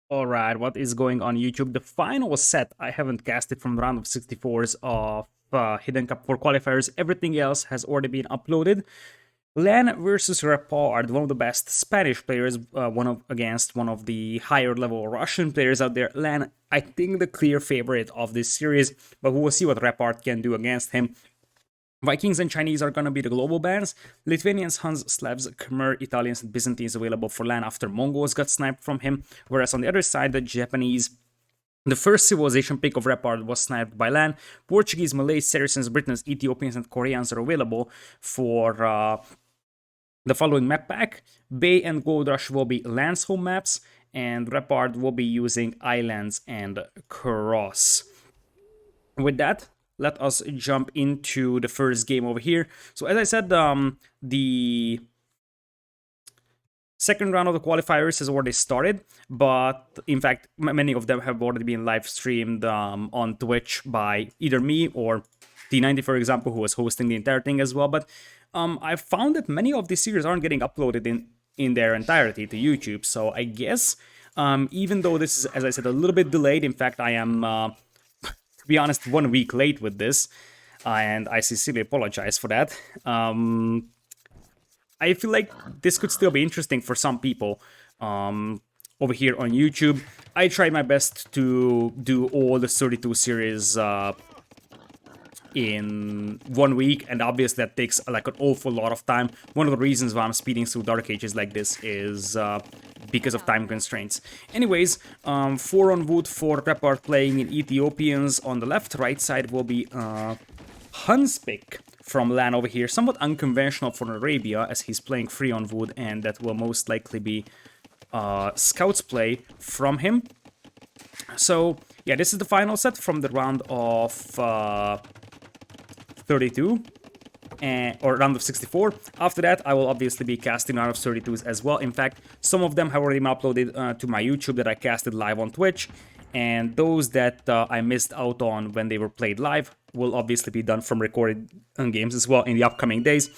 Alright, what is going on YouTube? The final set I haven't casted from the round of 64s of Hidden Cup for qualifiers. Everything else has already been uploaded. LaaaaN versus Repard, one of the best Spanish players, against one of the higher level Russian players out there. LaaaaN, I think the clear favorite of this series, but we will see what Repard can do against him. Vikings and Chinese are gonna be the global bans. Lithuanians, Huns, Slavs, Khmer, Italians, and Byzantines available for LaaaaN after Mongols got sniped from him. Whereas on the other side, the Japanese, the first civilization pick of Repard was sniped by LaaaaN. Portuguese, Malays, Saracens, Britons, Ethiopians, and Koreans are available for the following map pack. Bay and Gold Rush will be LaaAN's home maps, and Repard will be using Islands and Cross. With that, let us jump into the first game over here. So as I said, the second round of the qualifiers has already started, but in fact, many of them have already been live streamed on Twitch by either me or T90, for example, who was hosting the entire thing as well. But I found that many of these series aren't getting uploaded in their entirety to YouTube. So I guess, even though this is, as I said, a little bit delayed, in fact, I am, to be honest, 1 week late with this, and I sincerely apologize for that. I feel like this could still be interesting for some people over here on YouTube. I tried my best to do all the 32 series in 1 week, and obviously that takes like an awful lot of time. One of the reasons why I'm speeding through Dark Ages like this is because of time constraints. Anyways, 4 on wood for Repard playing in Ethiopians. On the left, right side will be Hunspick from LaaaaN over here. Somewhat unconventional for Arabia, as he's playing 3 on wood, and that will most likely be Scout's play from him. So yeah, this is the final set from the round of 32 or round of 64. After that, I will obviously be casting round of 32s as well. In fact, some of them have already been uploaded to my YouTube that I casted live on Twitch, and those that I missed out on when they were played live will obviously be done from recorded games as well in the upcoming days.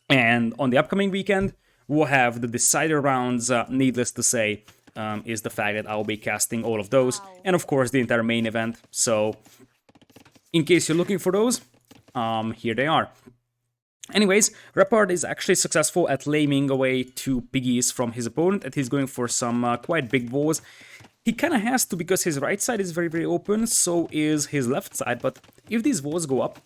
And on the upcoming weekend, we'll have the decider rounds. Needless to say, is the fact that I'll be casting all of those, and of course the entire main event. So in case you're looking for those, here they are. Anyways, Repard is actually successful at laming away 2 piggies from his opponent, and he's going for some quite big balls. He kind of has to, because his right side is very, very open, so is his left side, but if these walls go up,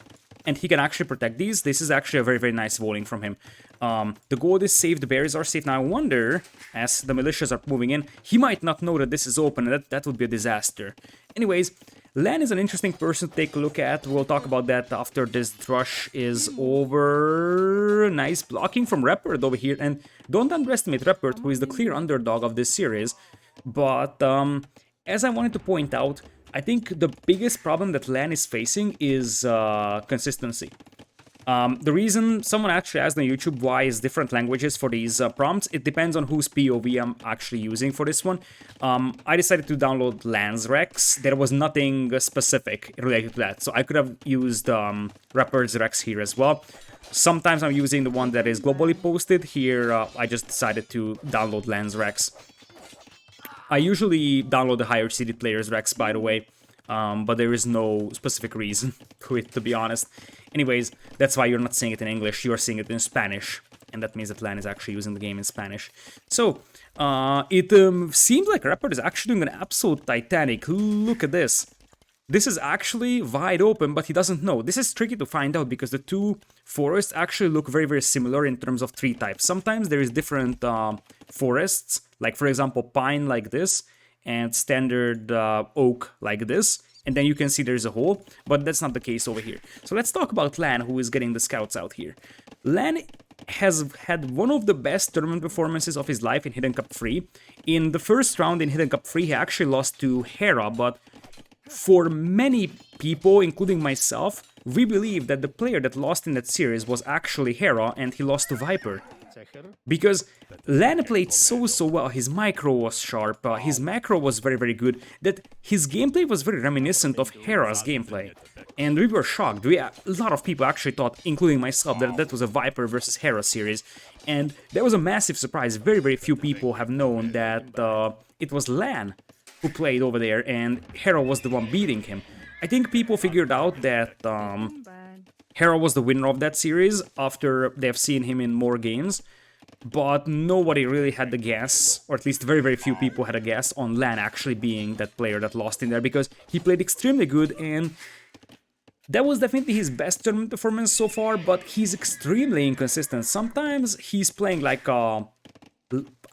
and he can actually protect these, this is actually a very, very nice walling from him. The gold is safe, the berries are safe. Now I wonder, as the militias are moving in, he might not know that this is open, and that would be a disaster. Anyways, LaaaaN is an interesting person to take a look at. We'll talk about that after this rush is over. Nice blocking from Repard over here, and don't underestimate Repard, who is the clear underdog of this series. But as I wanted to point out, I think the biggest problem that LaaaaN is facing is consistency. The reason someone actually asked on YouTube why is different languages for these prompts, it depends on whose POV I'm actually using for this one. I decided to download LaaaaN's Rex. There was nothing specific related to that, so I could have used Repard's Rex here as well. Sometimes I'm using the one that is globally posted. Here I just decided to download LaaaaN's Rex. I usually download the higher seeded players Rex, by the way, but there is no specific reason to it, to be honest. Anyways, that's why you're not seeing it in English, you're seeing it in Spanish, and that means that LaaaaN is actually using the game in Spanish. So, it seems like Repard is actually doing an absolute Titanic. Look at this. This is actually wide open, but he doesn't know. This is tricky to find out because the 2 forests actually look very, very similar in terms of tree types. Sometimes there is different forests, like for example pine like this, and standard oak like this, and then you can see there's a hole, but that's not the case over here. So let's talk about LaaaaN, who is getting the scouts out here. LaaaaN has had one of the best tournament performances of his life in Hidden Cup 3. In the first round in Hidden Cup 3, he actually lost to Hera, but for many people, including myself, we believe that the player that lost in that series was actually Hera, and he lost to Viper. because LaaaaN played so well. His micro was sharp, his macro was very good, that his gameplay was very reminiscent of Hera's gameplay. And we were shocked. A lot of people actually thought, including myself, that that was a Viper versus Hera series. And that was a massive surprise. Very few people have known that it was LaaaaN who played over there and Hera was the one beating him. I think people figured out that Hera was the winner of that series after they've seen him in more games, but nobody really had the guess, or at least very few people had a guess on LaaaaN actually being that player that lost in there, because he played extremely good and that was definitely his best tournament performance so far, but he's extremely inconsistent. Sometimes he's playing like a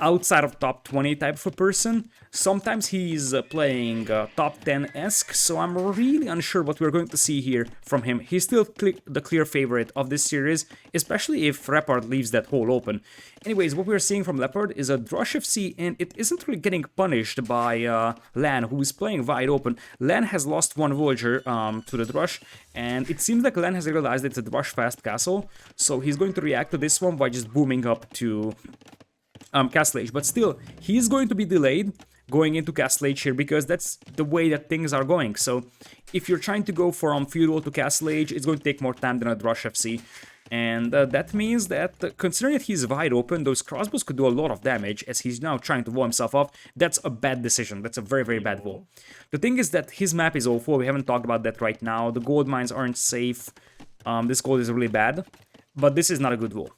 outside of top 20 type of a person. Sometimes he's playing top 10-esque, so I'm really unsure what we're going to see here from him. He's still the clear favorite of this series, especially if Repard leaves that hole open. Anyways, what we're seeing from Repard is a Drush FC, and it isn't really getting punished by LaaaaN, who is playing wide open. LaaaaN has lost one villager to the Drush, and it seems like LaaaaN has realized it's a Drush fast castle, so he's going to react to this one by just booming up to Castle Age, but still, he's going to be delayed going into Castle Age here because that's the way that things are going. So if you're trying to go from Feudal to Castle Age, it's going to take more time than a Drush FC. And that means that, considering that he's wide open, those crossbows could do a lot of damage as he's now trying to wall himself up. That's a bad decision. That's a very bad wall. The thing is that his map is awful. We haven't talked about that right now. The gold mines aren't safe. This gold is really bad. But this is not a good wall,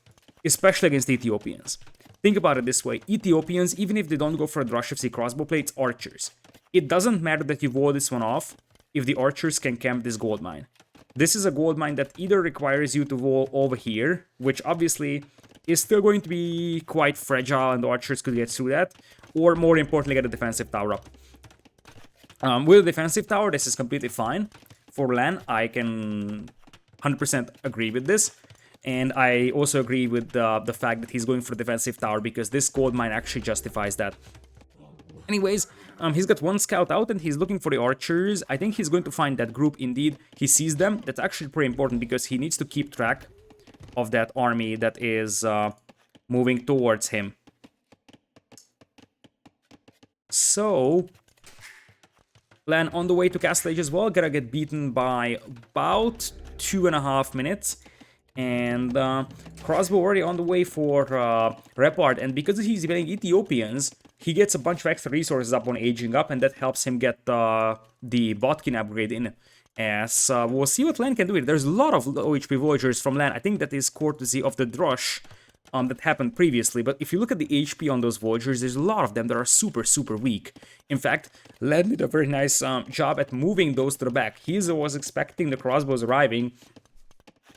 especially against the Ethiopians. Think about it this way, Ethiopians, even if they don't go for a Drush FC crossbow play, it's archers. It doesn't matter that you wall this one off if the archers can camp this gold mine. This is a gold mine that either requires you to wall over here, which obviously is still going to be quite fragile and the archers could get through that, or more importantly get a defensive tower up. With a defensive tower, this is completely fine. For LaaaaN, I can 100% agree with this. And I also agree with the fact that he's going for the defensive tower because this gold mine actually justifies that. Anyways, he's got one scout out and he's looking for the archers. I think he's going to find that group indeed. He sees them. That's actually pretty important because he needs to keep track of that army that is moving towards him. So, LaaaaN on the way to Castle Age as well. Gonna get beaten by about 2.5 minutes. And crossbow already on the way for Repard, and because he's getting Ethiopians, he gets a bunch of extra resources up on aging up, and that helps him get the botkin upgrade in. As we'll see what LaaaaN can do here. There's a lot of low HP villagers from LaaaaN. I think that is courtesy of the Drush that happened previously, but if you look at the HP on those villagers, there's a lot of them that are super weak. In fact, LaaaaN did a very nice job at moving those to the back. He was expecting the crossbows arriving,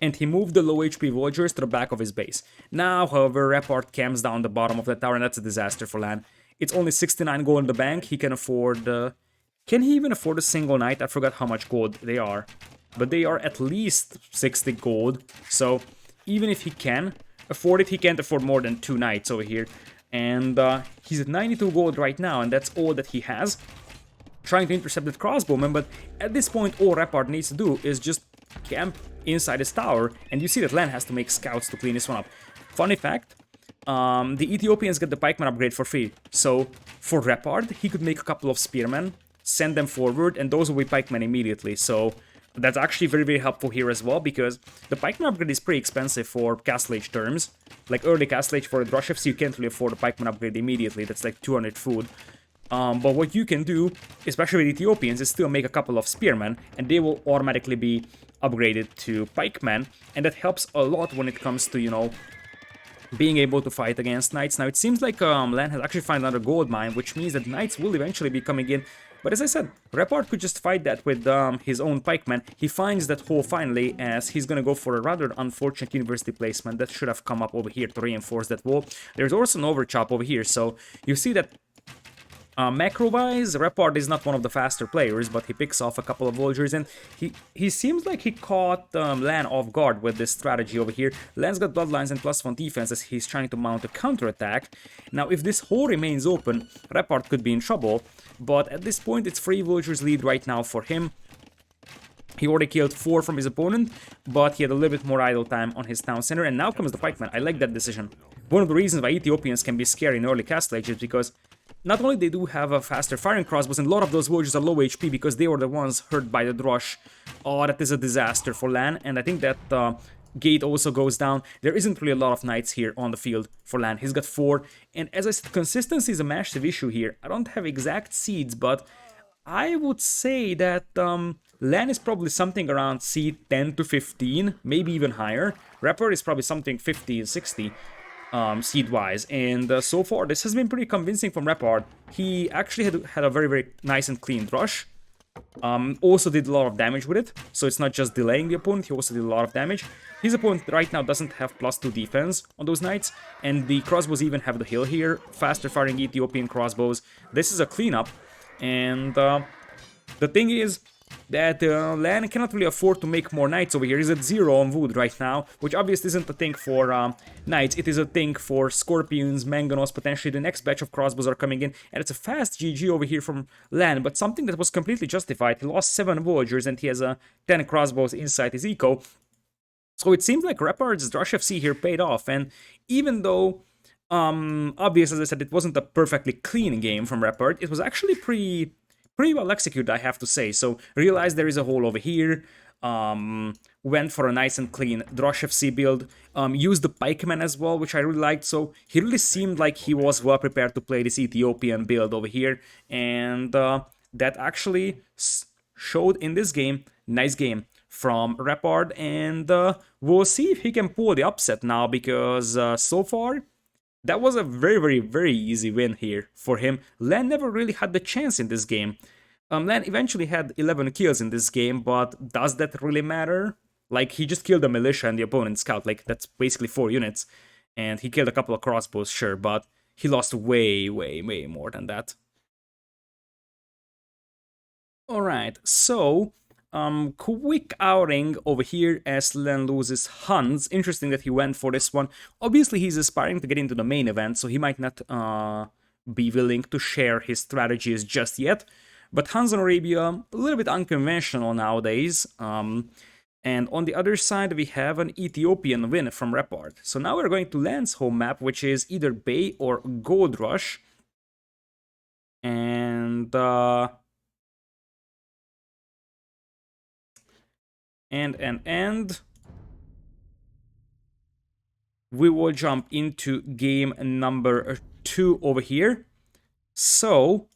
and he moved the low HP villagers to the back of his base. Now, however, Repard camps down the bottom of the tower, and that's a disaster for LaaaaN. It's only 69 gold in the bank. He can afford... can he even afford a single knight? I forgot how much gold they are. But they are at least 60 gold. So, even if he can afford it, he can't afford more than 2 knights over here. And he's at 92 gold right now, and that's all that he has. Trying to intercept that crossbowman, but at this point, all Repard needs to do is just camp inside his tower, and you see that LaaaaN has to make scouts to clean this one up. Funny fact, the Ethiopians get the pikeman upgrade for free, so for Repard, he could make a couple of spearmen, send them forward, and those will be pikemen immediately, so that's actually very helpful here as well, because the pikeman upgrade is pretty expensive for Castle Age terms. Like early Castle Age for a Drush FC, you can't really afford a pikeman upgrade immediately, that's like 200 food. But what you can do, especially with Ethiopians, is still make a couple of spearmen, and they will automatically be upgraded to pikemen, and that helps a lot when it comes to, you know, being able to fight against knights. Now, it seems like LaaaaN has actually found another gold mine, which means that knights will eventually be coming in. But as I said, Repard could just fight that with his own pikemen. He finds that hole finally, as he's gonna go for a rather unfortunate university placement that should have come up over here to reinforce that wall. There's also an overchop over here, so you see that macro-wise, Repard is not one of the faster players, but he picks off a couple of villagers, and he seems like he caught LaaaaN off guard with this strategy over here. LaaaaN's got bloodlines and +1 defense as he's trying to mount a counterattack. Now, if this hole remains open, Repard could be in trouble, but at this point, it's 3 villagers lead right now for him. He already killed 4 from his opponent, but he had a little bit more idle time on his town center, and now comes the pikeman. I like that decision. One of the reasons why Ethiopians can be scary in early castle age is because not only they do have a faster firing crossbows, and a lot of those villagers are low HP because they were the ones hurt by the drush. Oh, that is a disaster for LaaaaN, and I think that gate also goes down. There isn't really a lot of knights here on the field for LaaaaN. He's got 4, and as I said, consistency is a massive issue here. I don't have exact seeds, but I would say that LaaaaN is probably something around seed 10 to 15, maybe even higher. Repard is probably something 50 and 60 seed-wise, and so far this has been pretty convincing from Repard. He actually had a very, very nice and clean rush. Also did a lot of damage with it, so it's not just delaying the opponent, he also did a lot of damage. His opponent right now doesn't have +2 defense on those knights, and the crossbows even have the hill here, faster firing Ethiopian crossbows. This is a cleanup, and the thing is that LaaaaN cannot really afford to make more knights over here. He's at 0 on wood right now, which obviously isn't a thing for knights, it is a thing for scorpions, mangonos. Potentially the next batch of crossbows are coming in, and it's a fast GG over here from LaaaaN, but something that was completely justified. He lost 7 villagers and he has 10 crossbows inside his eco. So it seems like Repard's Drush FC here paid off, and even though obviously, as I said, it wasn't a perfectly clean game from Repard, it was actually pretty well executed, I have to say. So realized there is a hole over here, went for a nice and clean Drush FC build, used the pikeman as well, which I really liked. So he really seemed like he was well prepared to play this Ethiopian build over here, and that actually showed in this game. Nice game from Repard, and we'll see if he can pull the upset now, because so far that was a very, very, very easy win here for him. LaaaaN never really had the chance in this game. LaaaaN eventually had 11 kills in this game, but does that really matter? Like, he just killed a militia and the opponent's scout, like, that's basically 4 units. And he killed a couple of crossbows, sure, but he lost way, way, way more than that. Alright, so quick outing over here as LaaaaN loses Hans. Interesting that he went for this one. Obviously, he's aspiring to get into the main event, so he might not be willing to share his strategies just yet. But Hans on Arabia, a little bit unconventional nowadays. And on the other side, we have an Ethiopian win from Repard. So now we're going to LaaaaN's home map, which is either Bay or Gold Rush. And we will jump into game number 2 over here. So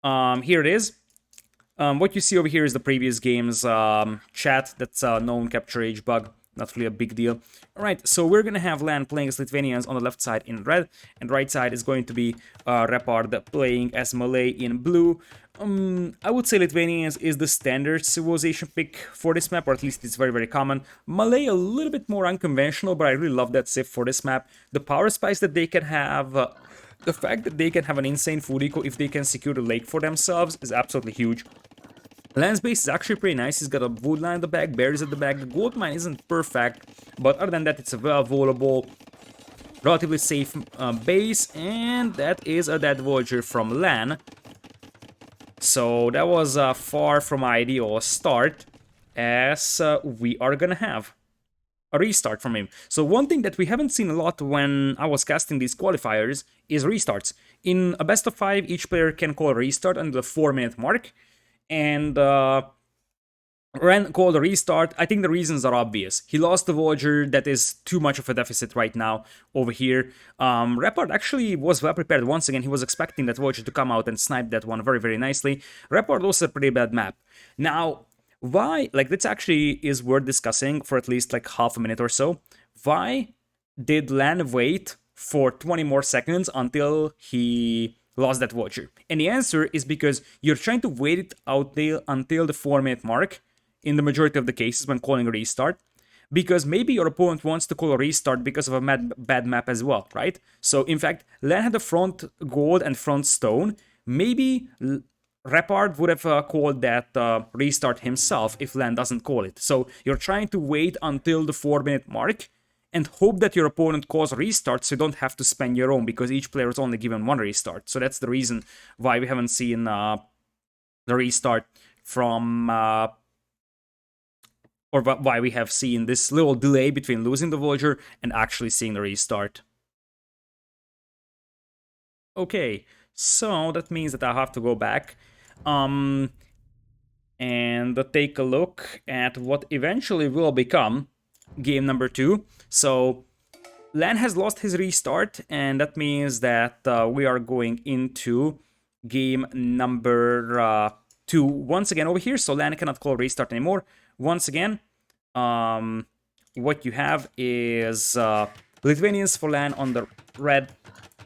here it is. What you see over here is the previous game's chat. That's a known capture age bug, not really a big deal. Alright, so we're gonna have LaaaaN playing as Lithuanians on the left side in red, and right side is going to be Repard playing as Malay in blue. I would say Lithuanians is the standard civilization pick for this map, or at least it's very, very common. Malay a little bit more unconventional, but I really love that civ for this map. The power spice that they can have, the fact that they can have an insane food eco if they can secure the lake for themselves is absolutely huge. LaaaaN's base is actually pretty nice. He's got a wood line at the back, berries at the back. The gold mine isn't perfect, but other than that, it's a well volable, relatively safe base, and that is a dead villager from LaaaaN. So that was a far from ideal start, as we are gonna have a restart from him. So one thing that we haven't seen a lot when I was casting these qualifiers is restarts. In a best of 5, each player can call a restart under the 4-minute mark, and Ren called a restart. I think the reasons are obvious. He lost the villager, that is too much of a deficit right now over here. Repard actually was well prepared once again. He was expecting that villager to come out and snipe that one very, very nicely. Repard lost a pretty bad map. Now, why, like, this actually is worth discussing for at least like half a minute or so. Why did LaaaaN wait for 20 more seconds until he lost that villager? And the answer is because you're trying to wait it out there until the 4-minute mark in the majority of the cases when calling a restart, because maybe your opponent wants to call a restart because of a bad map as well, right? So in fact, LaaaaN had the front gold and front stone. Maybe Repard would have called that restart himself if LaaaaN doesn't call it. So you're trying to wait until the 4-minute mark and hope that your opponent calls a restart so you don't have to spend your own, because each player is only given 1 restart. So that's the reason why we haven't seen the restart from or why we have seen this little delay between losing the villager and actually seeing the restart. Okay, so that means that I have to go back and take a look at what eventually will become game number 2. So LaaaaN has lost his restart, and that means that we are going into game number 2 once again over here. So LaaaaN cannot call restart anymore. Once again, what you have is Lithuanians for LaaaaN on the red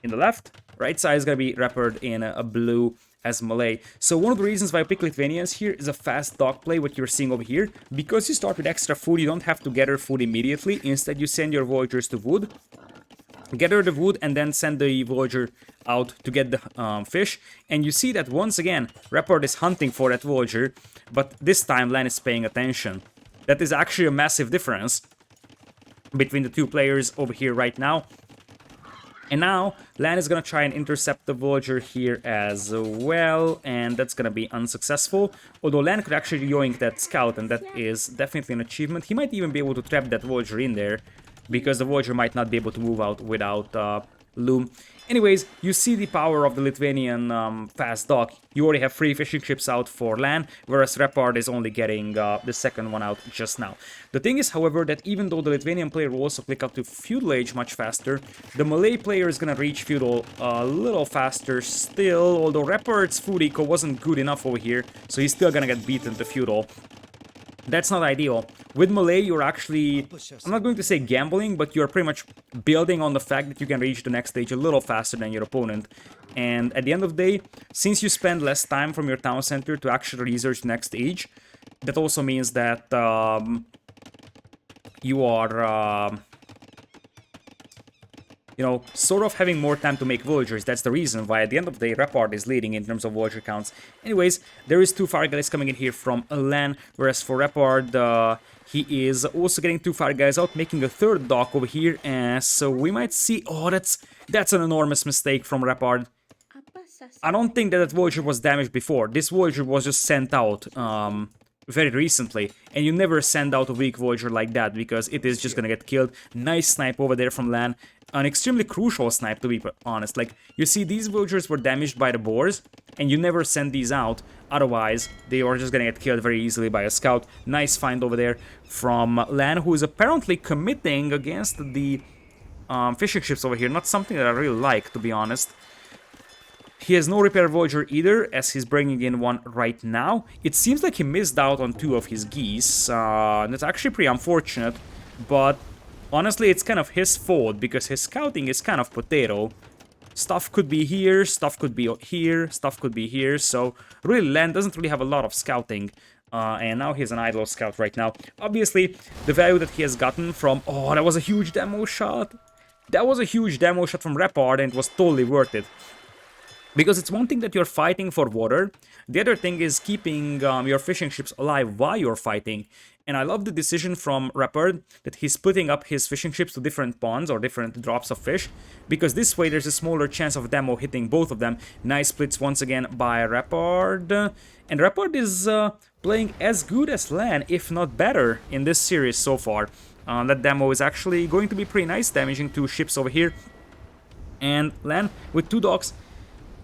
in the left. Right side is going to be Repard in a blue as Malay. So one of the reasons why I pick Lithuanians here is a fast dog play, what you're seeing over here. Because you start with extra food, you don't have to gather food immediately. Instead, you send your villagers to wood, gather the wood, and then send the villager out to get the fish. And you see that once again, Repard is hunting for that villager, but this time LaaaaN is paying attention. That is actually a massive difference between the two players over here right now. And now, LaaaaN is going to try and intercept the villager here as well, and that's going to be unsuccessful. Although LaaaaN could actually yoink that scout, and that is definitely an achievement. He might even be able to trap that villager in there, because the villager might not be able to move out without loom. Anyways, you see the power of the Lithuanian fast dog. You already have 3 fishing ships out for LaaaaN, whereas Repard is only getting the second one out just now. The thing is, however, that even though the Lithuanian player will also click up to feudal age much faster, the Malay player is gonna reach feudal a little faster still, although Repard's food eco wasn't good enough over here, so he's still gonna get beaten to feudal. That's not ideal. With Malay, you're actually, I'm not going to say gambling, but you're pretty much building on the fact that you can reach the next stage a little faster than your opponent. And at the end of the day, since you spend less time from your town center to actually research the next stage, that also means that you are, you know, sort of having more time to make villagers. That's the reason why at the end of the day Repard is leading in terms of villager counts. Anyways, there is 2 fire guys coming in here from LaaaaN, whereas for Repard, he is also getting 2 fire guys out, making a 3rd dock over here, and so we might see... Oh, that's an enormous mistake from Repard. I don't think that villager was damaged before. This villager was just sent out very recently, and you never send out a weak villager like that, because it is just gonna get killed. Nice snipe over there from LaaaaN. An extremely crucial snipe, to be honest. Like, you see, these villagers were damaged by the boars, and you never send these out, otherwise they are just gonna get killed very easily by a scout. Nice find over there from LaaaaN, who is apparently committing against the fishing ships over here. Not something that I really like, to be honest. He has no repair villager either, as he's bringing in one right now. It seems like he missed out on 2 of his geese. That's actually pretty unfortunate, but honestly, it's kind of his fault, because his scouting is kind of potato. Stuff could be here, stuff could be here, stuff could be here, so really LaaaaN doesn't really have a lot of scouting. And now he's an idle scout right now. Obviously, the value that he has gotten from... Oh, that was a huge demo shot! That was a huge demo shot from Repard, and it was totally worth it. Because it's one thing that you're fighting for water, the other thing is keeping your fishing ships alive while you're fighting. And I love the decision from Repard that he's splitting up his fishing ships to different ponds or different drops of fish, because this way there's a smaller chance of demo hitting both of them. Nice splits once again by Repard. And Repard is playing as good as LaaaaN, if not better, in this series so far. That demo is actually going to be pretty nice, damaging 2 ships over here. And LaaaaN, with 2 docks,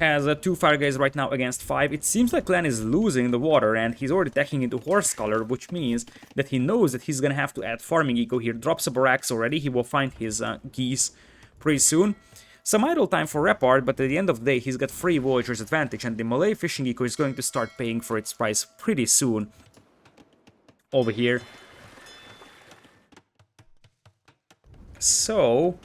has 2 fire guys right now against 5. It seems like LaaaaN is losing the water, and he's already attacking into horse color, which means that he knows that he's gonna have to add farming eco here. Drops a barracks already. He will find his geese pretty soon. Some idle time for Repard, but at the end of the day, he's got 3 villagers advantage, and the Malay fishing eco is going to start paying for its price pretty soon. Over here. So,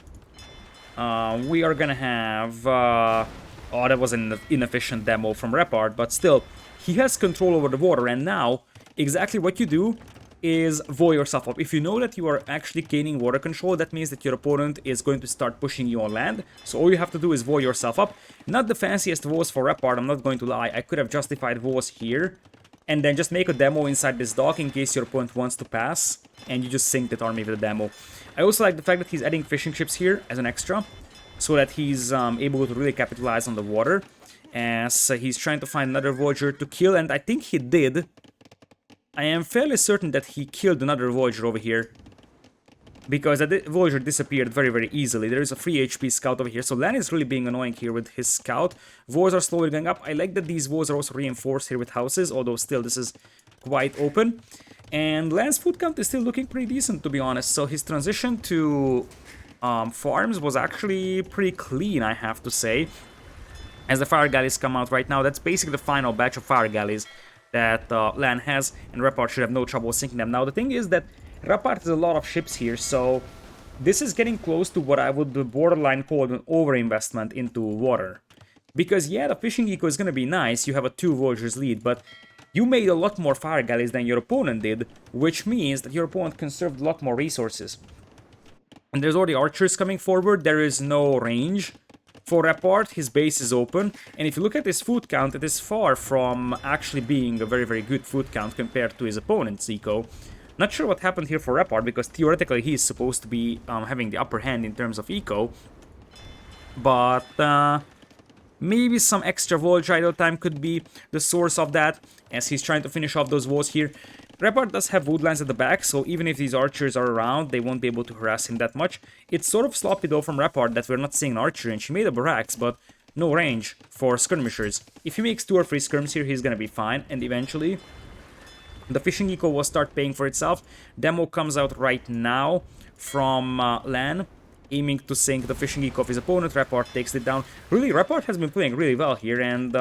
we are gonna have... Oh, that was an inefficient demo from Repard, but still, he has control over the water, and now, exactly what you do is void yourself up. If you know that you are actually gaining water control, that means that your opponent is going to start pushing you on land, so all you have to do is void yourself up. Not the fanciest walls for Repard, I'm not going to lie. I could have justified walls here, and then just make a demo inside this dock in case your opponent wants to pass, and you just sink that army with a demo. I also like the fact that he's adding fishing ships here as an extra, so that he's able to really capitalize on the water. as he's trying to find another Voyager to kill, and I think he did. I am fairly certain that he killed another Voyager over here, because that Voyager disappeared very, very easily. There is a free HP scout over here, so LaaaaN is really being annoying here with his scout. Voids are slowly going up. I like that these voids are also reinforced here with houses, although still this is quite open. And LaaaaN's food count is still looking pretty decent, to be honest. So his transition to farms was actually pretty clean, I have to say. As the fire galleys come out right now, that's basically the final batch of fire galleys that LaaaaN has, and Repard should have no trouble sinking them. Now the thing is that Repard has a lot of ships here, so this is getting close to what I would borderline call an overinvestment into water. Because yeah, the fishing eco is gonna be nice, you have a 2 Voyagers lead, but you made a lot more fire galleys than your opponent did, which means that your opponent conserved a lot more resources. And there's already archers coming forward, there is no range for Repard, his base is open, and if you look at his food count, it is far from actually being a very, very good food count compared to his opponent's eco. Not sure what happened here for Repard, because theoretically he is supposed to be having the upper hand in terms of eco. But maybe some extra Voyage idle time could be the source of that, as he's trying to finish off those walls here. Repard does have woodlands at the back, so even if these archers are around, they won't be able to harass him that much. It's sort of sloppy though from Repard that we're not seeing an archer, and she made a barracks, but no range for skirmishers. If he makes 2 or 3 skirms here, he's gonna be fine, and eventually the fishing eco will start paying for itself. Demo comes out right now from LaaaaN, aiming to sink the fishing eco of his opponent. Repard takes it down. Really, Repard has been playing really well here, and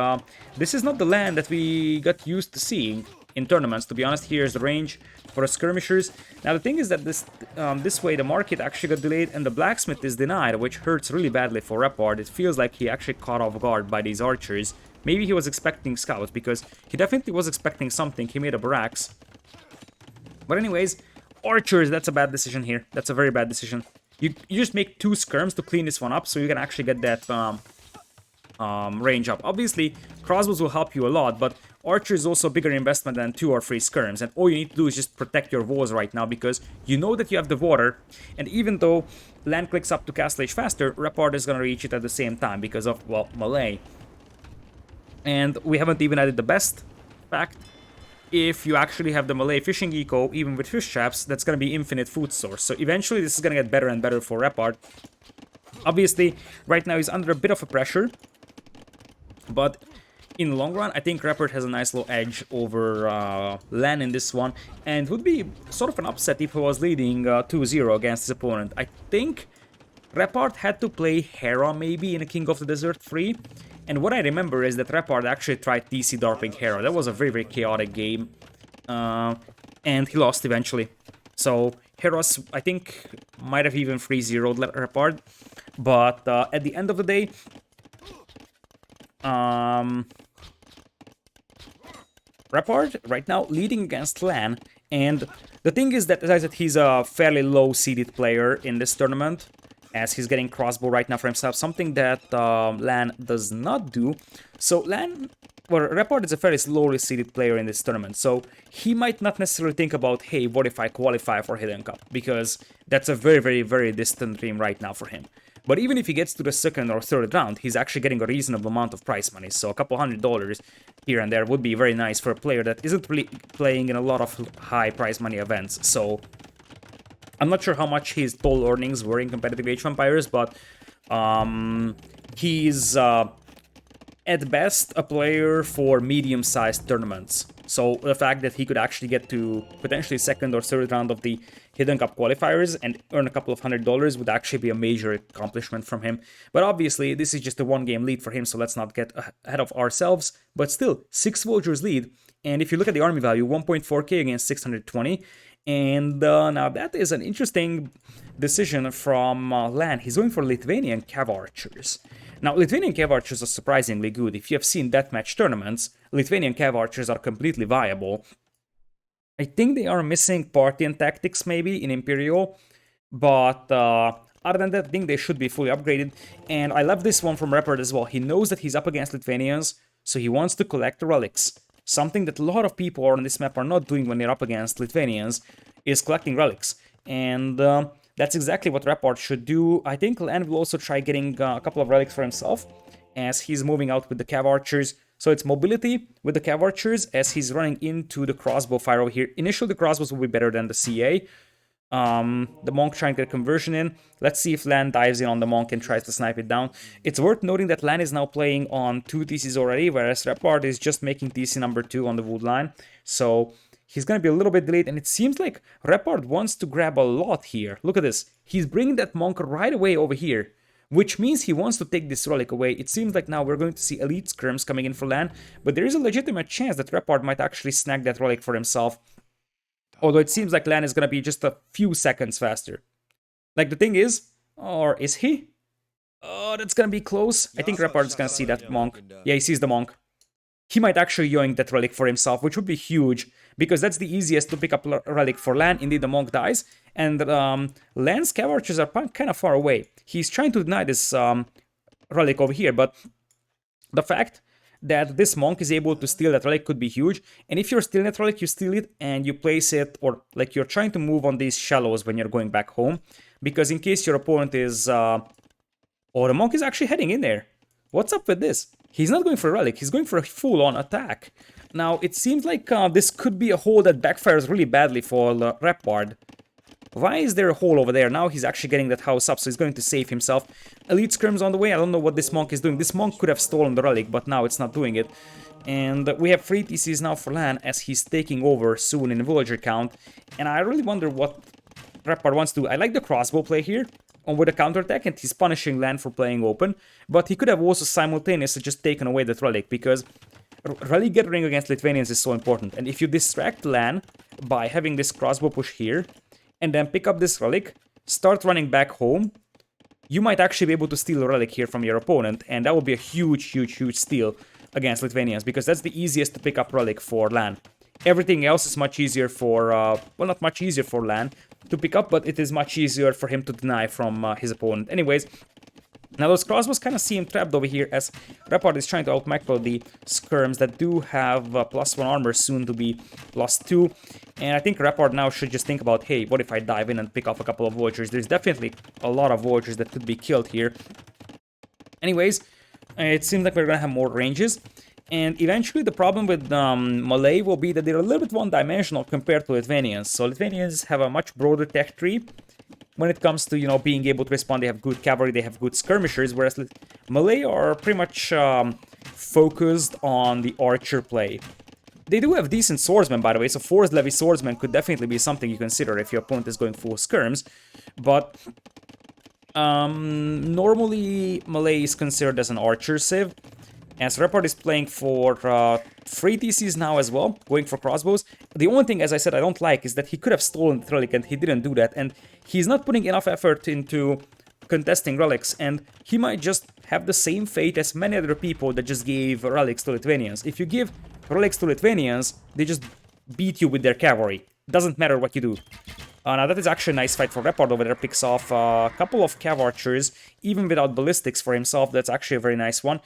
this is not the LaaaaN that we got used to seeing in tournaments, to be honest. Here's the range for the skirmishers. Now the thing is that this way the market actually got delayed and the blacksmith is denied, which hurts really badly for Repard. It feels like he actually caught off guard by these archers. Maybe he was expecting scouts, because he definitely was expecting something. He made a barracks. But anyways, archers, that's a bad decision here. That's a very bad decision. You just make 2 skirms to clean this one up, so you can actually get that range up. Obviously, crossbows will help you a lot, but archer is also a bigger investment than 2 or 3 skirms, and all you need to do is just protect your walls right now, because you know that you have the water, and even though LaaaaN clicks up to Castle Age faster, Repard is gonna reach it at the same time because of, well, melee. And we haven't even added the best fact. If you actually have the melee fishing eco, even with fish traps, that's gonna be infinite food source. So eventually this is gonna get better and better for Repard. Obviously, right now he's under a bit of a pressure, but in the long run, I think Repard has a nice low edge over LaaaaN in this one, and would be sort of an upset if he was leading 2-0 against his opponent. I think Repard had to play Hera maybe in a King of the Desert 3, and what I remember is that Repard actually tried TC Darping Hera. That was a very, very chaotic game, and he lost eventually. So Heros, I think, might have even 3-0'd Repard, but at the end of the day, Repard right now leading against LaaaaN, and the thing is that, as I said, he's a fairly low-seeded player in this tournament, as he's getting crossbow right now for himself, something that LaaaaN does not do. So LaaaaN, well, Repard is a fairly lowly seeded player in this tournament, so he might not necessarily think about, hey, what if I qualify for Hidden Cup, because that's a very, very, very distant dream right now for him. But even if he gets to the 2nd or 3rd round, he's actually getting a reasonable amount of prize money, so a couple $100 here and there would be very nice for a player that isn't really playing in a lot of high prize money events. So I'm not sure how much his total earnings were in competitive Age of Empires, but he's at best a player for medium-sized tournaments. So the fact that he could actually get to potentially 2nd or 3rd round of the Hidden Cup qualifiers and earn a couple of $100 would actually be a major accomplishment from him. But obviously, this is just a 1-game lead for him, so let's not get ahead of ourselves. But still, 6 Voyagers lead, and if you look at the army value, 1.4k against 620, and now that is an interesting decision from LaaaaN. He's going for Lithuanian Cav Archers. Now, Lithuanian Cav Archers are surprisingly good. If you have seen deathmatch tournaments, Lithuanian Cav Archers are completely viable. I think they are missing Parthian tactics maybe in Imperial, but other than that, I think they should be fully upgraded. And I love this one from Repard as well. He knows that he's up against Lithuanians, so he wants to collect relics. Something that a lot of people on this map are not doing when they're up against Lithuanians is collecting relics. And that's exactly what Repard should do. I think LaaaaN will also try getting a couple of relics for himself. as he's moving out with the cav archers. So it's mobility with the cav archers as he's running into the crossbow fire over here. Initially, the crossbows will be better than the CA. The monk trying to get conversion in. Let's see if LaaaaN dives in on the monk and tries to snipe it down. It's worth noting that LaaaaN is now playing on 2 TCs already, whereas Repard is just making TC number 2 on the wood line. So he's going to be a little bit delayed, and it seems like Repard wants to grab a lot here. Look at this. He's bringing that monk right away over here, which means he wants to take this relic away. It seems like now we're going to see elite skirms coming in for LaaaaN, but there is a legitimate chance that Repard might actually snag that relic for himself. Although it seems like LaaaaN is going to be just a few seconds faster. Like, the thing is, or is he? Oh, that's going to be close. I think Repard is going to see that monk. Yeah, he sees the monk. He might actually yoink that relic for himself, which would be huge, because that's the easiest to pick up relic for LaaaaN. Indeed, the monk dies, and LaaaaN's cav archers are kind of far away. He's trying to deny this relic over here, but the fact that this monk is able to steal that relic could be huge. And if you're stealing that relic, you steal it and you place it, or like you're trying to move on these shallows when you're going back home, because in case your opponent is... oh, the monk is actually heading in there. What's up with this? He's not going for a relic, he's going for a full-on attack. Now, it seems like this could be a hole that backfires really badly for Repard. Why is there a hole over there? Now he's actually getting that house up, so he's going to save himself. Elite skirms on the way. I don't know what this monk is doing. This monk could have stolen the relic, but now it's not doing it. And we have 3 TCs now for LaaaaN as he's taking over soon in villager count. And I really wonder what Repard wants to do. I like the crossbow play here with a counterattack, and he's punishing LaaaaN for playing open. But he could have also simultaneously just taken away that relic, because relic gathering against Lithuanians is so important. And if you distract LaaaaN by having this crossbow push here, and then pick up this relic, start running back home, you might actually be able to steal a relic here from your opponent, and that would be a huge steal against Lithuanians, because that's the easiest to pick up relic for LaaaaN. Everything else is much easier for, well, not much easier for LaaaaN to pick up, but it is much easier for him to deny from his opponent. Anyways, now those crossbows kind of seem trapped over here as Repard is trying to out-macro the skirms that do have +1 armor, soon to be +2. And I think Repard now should just think about, hey, what if I dive in and pick off a couple of vultures? There's definitely a lot of vultures that could be killed here. Anyways, it seems like we're going to have more ranges. And eventually the problem with Malay will be that they're a little bit one-dimensional compared to Lithuanians. So Lithuanians have a much broader tech tree when it comes to, you know, being able to respond. They have good cavalry, they have good skirmishers, whereas Malay are pretty much focused on the archer play. They do have decent swordsmen, by the way, so forced levy swordsmen could definitely be something you consider if your opponent is going full skirms. But normally Malay is considered as an archer civ, as Repard is playing for 3 TCs now as well, going for crossbows. The only thing, as I said, I don't like is that he could have stolen the relic and he didn't do that, and he's not putting enough effort into contesting relics, and he might just have the same fate as many other people that just gave relics to Lithuanians. If you give relics to Lithuanians, they just beat you with their cavalry. Doesn't matter what you do. Now that is actually a nice fight for Repard over there, picks off a couple of cav archers, even without ballistics for himself. That's actually a very nice one.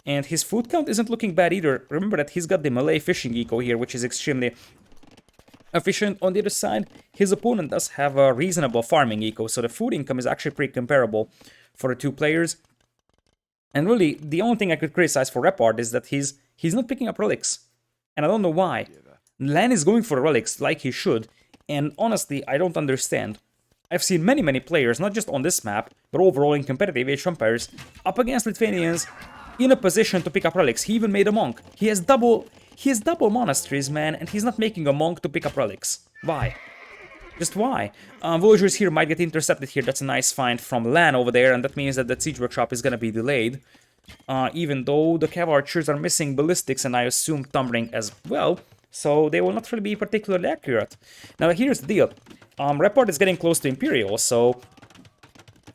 And his food count isn't looking bad either. Remember that he's got the Malay fishing eco here, which is extremely efficient. On the other side, his opponent does have a reasonable farming eco, so the food income is actually pretty comparable for the 2 players. And really, the only thing I could criticize for Repard is that he's not picking up relics. And I don't know why. LaaaaN is going for relics like he should, and honestly, I don't understand. I've seen many players, not just on this map, but overall in competitive Age of Empires, up against Lithuanians, in a position to pick up relics. He even made a monk. He has double monasteries, man, and he's not making a monk to pick up relics. Why? Just why? Villagers here might get intercepted here. That's a nice find from LaaaaN over there, and that means that the siege workshop is gonna be delayed. Even though the cav archers are missing ballistics, and I assume tumbling as well, so they will not really be particularly accurate. Now here's the deal. Repard is getting close to Imperial, so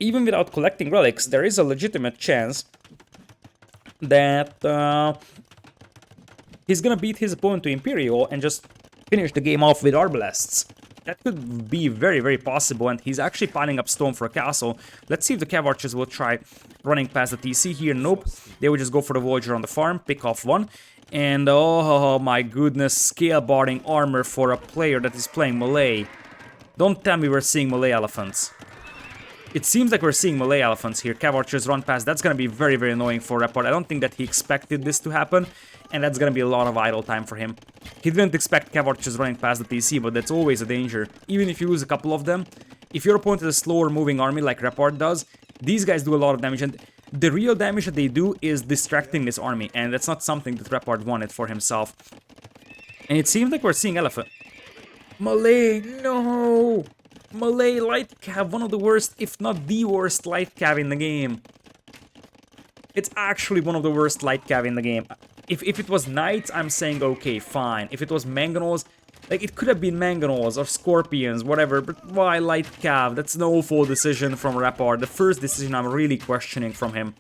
even without collecting relics, there is a legitimate chance that he's gonna beat his opponent to Imperial and just finish the game off with arbalasts. That could be very possible, and he's actually piling up stone for a castle. Let's see if the cav archers will try running past the TC here. Nope, they will just go for the villager on the farm, pick off one. And oh my goodness, scale barding armor for a player that is playing Malay. Don't tell me we're seeing Malay elephants. It seems like we're seeing melee elephants here. Cav archers run past. That's going to be very, very annoying for Repard. I don't think that he expected this to happen, and that's going to be a lot of idle time for him. He didn't expect Cav archers running past the TC, but that's always a danger. Even if you lose a couple of them, if your opponent is a slower moving army like Repard does, these guys do a lot of damage, and the real damage that they do is distracting this army, and that's not something that Repard wanted for himself. And it seems like we're seeing elephant. Melee, no! Melee light cav, one of the worst, if not the worst light cav in the game. It's actually one of the worst light cav in the game. If it was knights, I'm saying okay, fine. If it was mangonels, like it could have been mangonels or scorpions, whatever, but why light cav? That's an awful decision from Repard. The first decision I'm really questioning from him.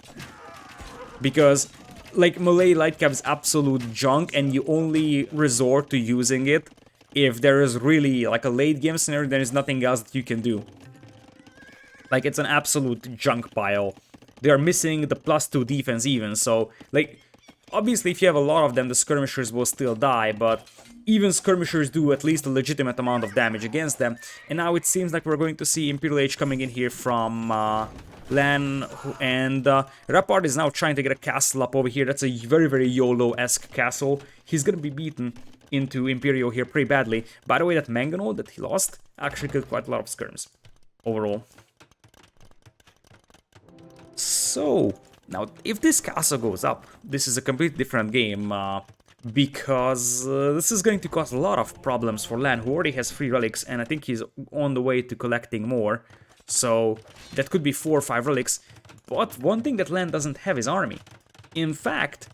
Because, like, melee light cav is absolute junk, and you only resort to using it if there is really, like, a late game scenario. There is nothing else that you can do. Like, it's an absolute junk pile. They are missing the +2 defense even, so, like, obviously if you have a lot of them, the skirmishers will still die, but even skirmishers do at least a legitimate amount of damage against them. And now it seems like we're going to see Imperial Age coming in here from LaaaaaaN, and Repard is now trying to get a castle up over here. That's a very, very YOLO-esque castle. He's gonna be beaten into Imperial here pretty badly. By the way, that mangonel that he lost actually killed quite a lot of skirms overall. So, now if this castle goes up, this is a completely different game, because this is going to cause a lot of problems for LaaaaaaN, who already has 3 relics, and I think he's on the way to collecting more. So that could be 4 or 5 relics. But one thing that LaaaaaaN doesn't have is army. In fact,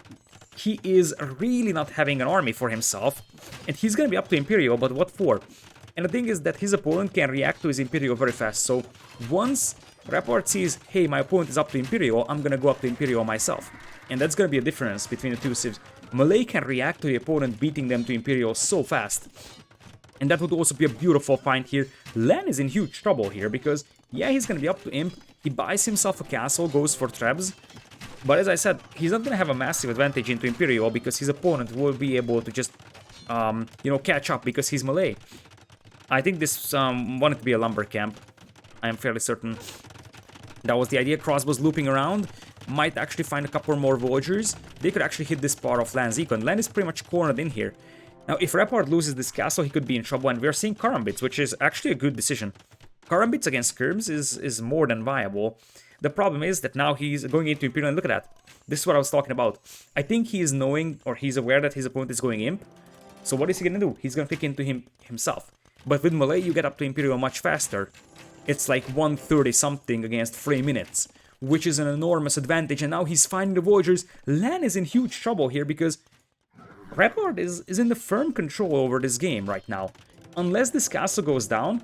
he is really not having an army for himself, and he's gonna be up to Imperial, but what for? And the thing is that his opponent can react to his Imperial very fast, so once Repard sees, hey, my opponent is up to Imperial, I'm gonna go up to Imperial myself. And that's gonna be a difference between the two civs. Melee can react to the opponent beating them to Imperial so fast. And that would also be a beautiful find here. LaaaaaaN is in huge trouble here, because, yeah, he's gonna be up to Imp, he buys himself a castle, goes for Trebs, but as I said, he's not gonna have a massive advantage into Imperial, because his opponent will be able to just, you know, catch up, because he's melee. I think this wanted to be a lumber camp, I am fairly certain. That was the idea. Crossbows looping around, might actually find a couple more villagers. They could actually hit this part of LaaaaAN's econ. LaaaaAN is pretty much cornered in here. Now, if Repard loses this castle, he could be in trouble, and we're seeing Karambits, which is actually a good decision. Karambits against Skirms is more than viable. The problem is that now he's going into Imperial, and look at that. This is what I was talking about. I think he is knowing, or he's aware that his opponent is going Imp. So what is he gonna do? He's gonna pick into him himself. But with melee, you get up to Imperial much faster. It's like 130 something against 3 minutes, which is an enormous advantage, and now he's finding the villagers. LaaaaaaN is in huge trouble here, because Repard is in the firm control over this game right now. Unless this castle goes down,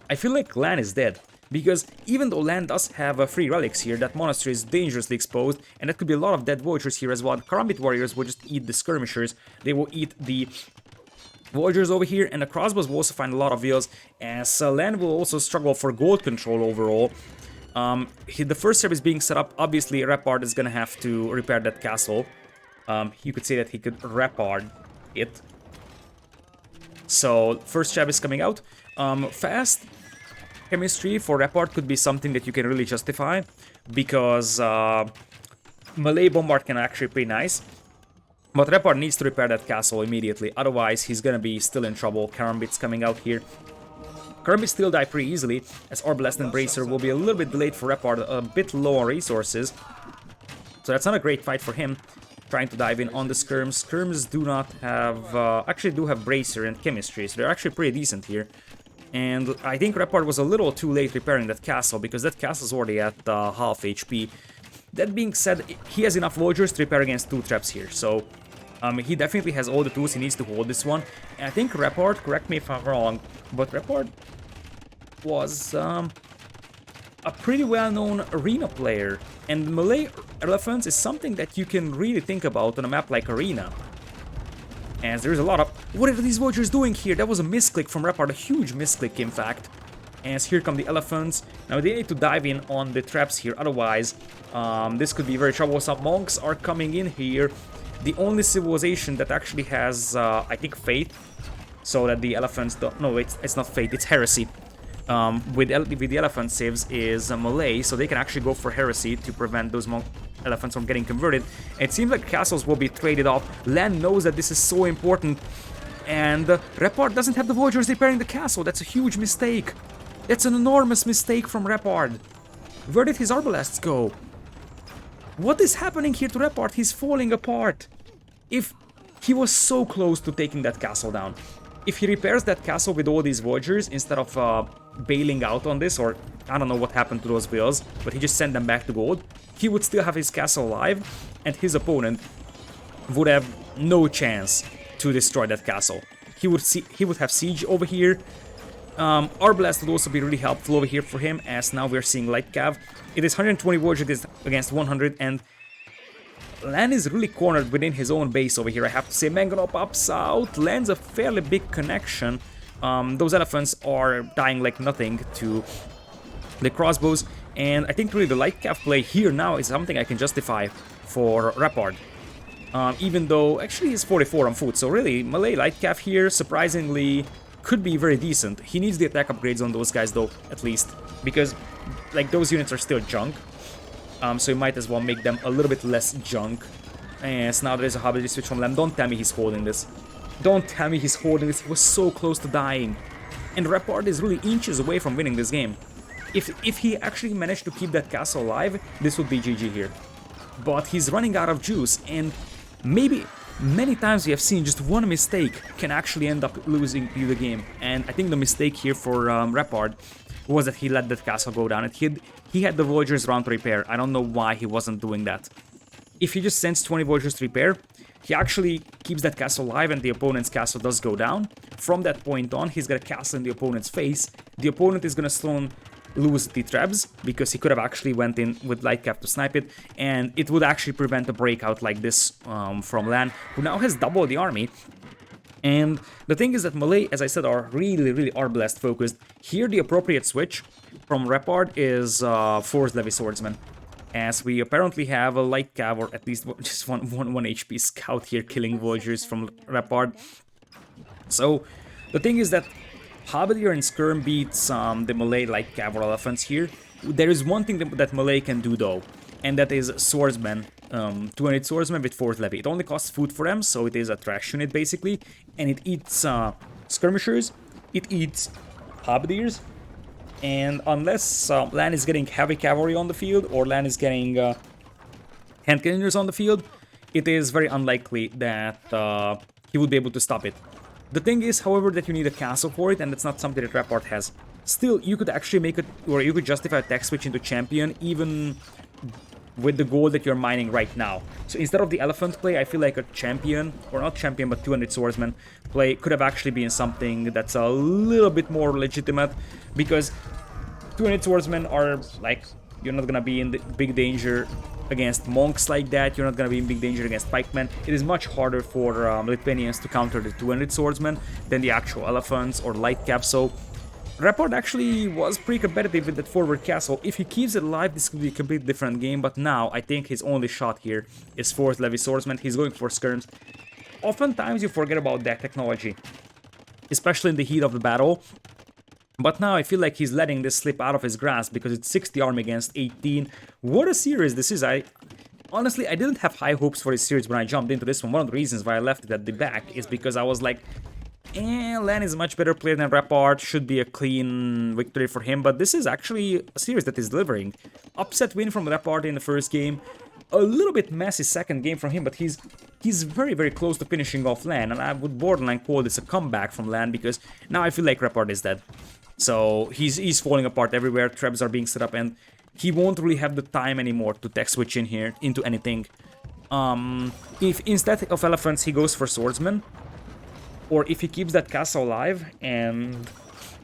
I feel like LaaaaaaN is dead. Because even though LaaaaaaN does have 3 relics here, that monastery is dangerously exposed, and that could be a lot of dead villagers here as well. The Karambit warriors will just eat the skirmishers, they will eat the villagers over here, and the crossbows will also find a lot of vills, as LaaaaaaN will also struggle for gold control overall. The first step is being set up. Obviously, Repard is gonna have to repair that castle. You could say that he could Repard it. So, first jab is coming out. Fast chemistry for Repard could be something that you can really justify, because melee bombard can actually be pretty nice. But Repard needs to repair that castle immediately, otherwise he's gonna be still in trouble. Karambit's coming out here. Karambit still die pretty easily, as Arbalest and Bracer will be a little bit delayed for Repard, a bit low on resources. So that's not a great fight for him, trying to dive in on the Skirms. Skirms do not have, actually do have Bracer and Chemistry, so they're actually pretty decent here. And I think Repard was a little too late repairing that castle, because that castle's already at half HP. That being said, he has enough villagers to repair against 2 traps here, so he definitely has all the tools he needs to hold this one. And I think Repard, correct me if I'm wrong, but Repard was a pretty well-known arena player. And melee elephants is something that you can really think about on a map like Arena. As there's a lot of... What are these villagers doing here? That was a misclick from Repard, a huge misclick in fact. As here come the elephants. Now they need to dive in on the traps here, otherwise this could be very troublesome. Monks are coming in here. The only civilization that actually has, I think, faith, so that the elephants don't... No, it's not faith, it's heresy. with the elephant saves is Malay, so they can actually go for Heresy to prevent those elephants from getting converted. It seems like castles will be traded off. LaaaaN knows that this is so important, and Repard doesn't have the villagers repairing the castle. That's a huge mistake. That's an enormous mistake from Repard. Where did his Arbalasts go? What is happening here to Repard? He's falling apart. If he was so close to taking that castle down. If he repairs that castle with all these villagers instead of bailing out on this, or I don't know what happened to those bills, but he just sent them back to gold, he would still have his castle alive, and his opponent would have no chance to destroy that castle. He would have siege over here. Arbalest would also be really helpful over here for him, as now we're seeing Light Cav. It is 120 villagers against 100, and LaaaaN is really cornered within his own base over here, I have to say. Mangonop up south lands a fairly big connection. Those elephants are dying like nothing to the crossbows, and I think really the Light Cav play here now is something I can justify for Repard. Even though, actually he's 44 on foot, so really, Malay Light Cav here, surprisingly, could be very decent. He needs the attack upgrades on those guys though, at least, because, like, those units are still junk. So you might as well make them a little bit less junk. And so now there is a Hobby switch from LaaaaN. Don't tell me he's holding this. Don't tell me he's holding this. He was so close to dying. And Repard is really inches away from winning this game. If he actually managed to keep that castle alive, this would be GG here. But he's running out of juice, and maybe many times we have seen just one mistake can actually end up losing you the game. And I think the mistake here for Repard was that he let that castle go down. And he had the villagers around to repair. I don't know why he wasn't doing that. If he just sends 20 villagers to repair, he actually keeps that castle alive and the opponent's castle does go down. From that point on, he's got a castle in the opponent's face. The opponent is gonna soon lose the trebs, because he could have actually went in with Light Cav to snipe it, and it would actually prevent a breakout like this from LaaaaN, who now has double the army. And the thing is that Malay, as I said, are really Arbalest focused. Here the appropriate switch from Repard is Force Levy Swordsman, as we apparently have a Light Cav, or at least just one HP scout here killing villagers from Repard. So the thing is that Halberdier and Skirm beats the Malay Light Cav or Elephants here. There is one thing that Malay can do though, and that is Swordsman. 200 Swordsman with Fourth Levy. It only costs food for them, so it is a trash unit basically, and it eats Skirmishers, it eats Halberdiers, and unless LaaaaN is getting heavy cavalry on the field, or LaaaaN is getting hand cannoners on the field, it is very unlikely that he would be able to stop it. The thing is, however, that you need a castle for it, and that's not something that Repard has. Still, you could actually make it, or you could justify a tech switch into champion, even with the gold that you're mining right now. So instead of the elephant play, I feel like a champion, or not champion, but 200 swordsman play could have actually been something that's a little bit more legitimate, because 200 swordsmen are, like, you're not gonna be in big danger against monks like that, you're not gonna be in big danger against pikemen. It is much harder for Lithuanians to counter the 200 swordsmen than the actual elephants or Light Cav, so Repard actually was pretty competitive with that forward castle. If he keeps it alive, this could be a completely different game, but now I think his only shot here is Fourth Levy Swordsman. He's going for skirms. Oftentimes you forget about that technology, especially in the heat of the battle. But now I feel like he's letting this slip out of his grasp, because it's 60 army against 18. What a series this is. Honestly, I didn't have high hopes for this series when I jumped into this one. One of the reasons why I left it at the back is because I was like, LaaaaN is a much better player than Repard, should be a clean victory for him, but this is actually a series that is delivering. Upset win from Repard in the first game, a little bit messy second game from him, but he's very close to finishing off LaaaaN, and I would borderline call this a comeback from LaaaaN, because now I feel like Repard is dead. So he's falling apart everywhere, trebs are being set up, and he won't really have the time anymore to tech switch in here into anything. If instead of elephants he goes for swordsman, or if he keeps that castle alive and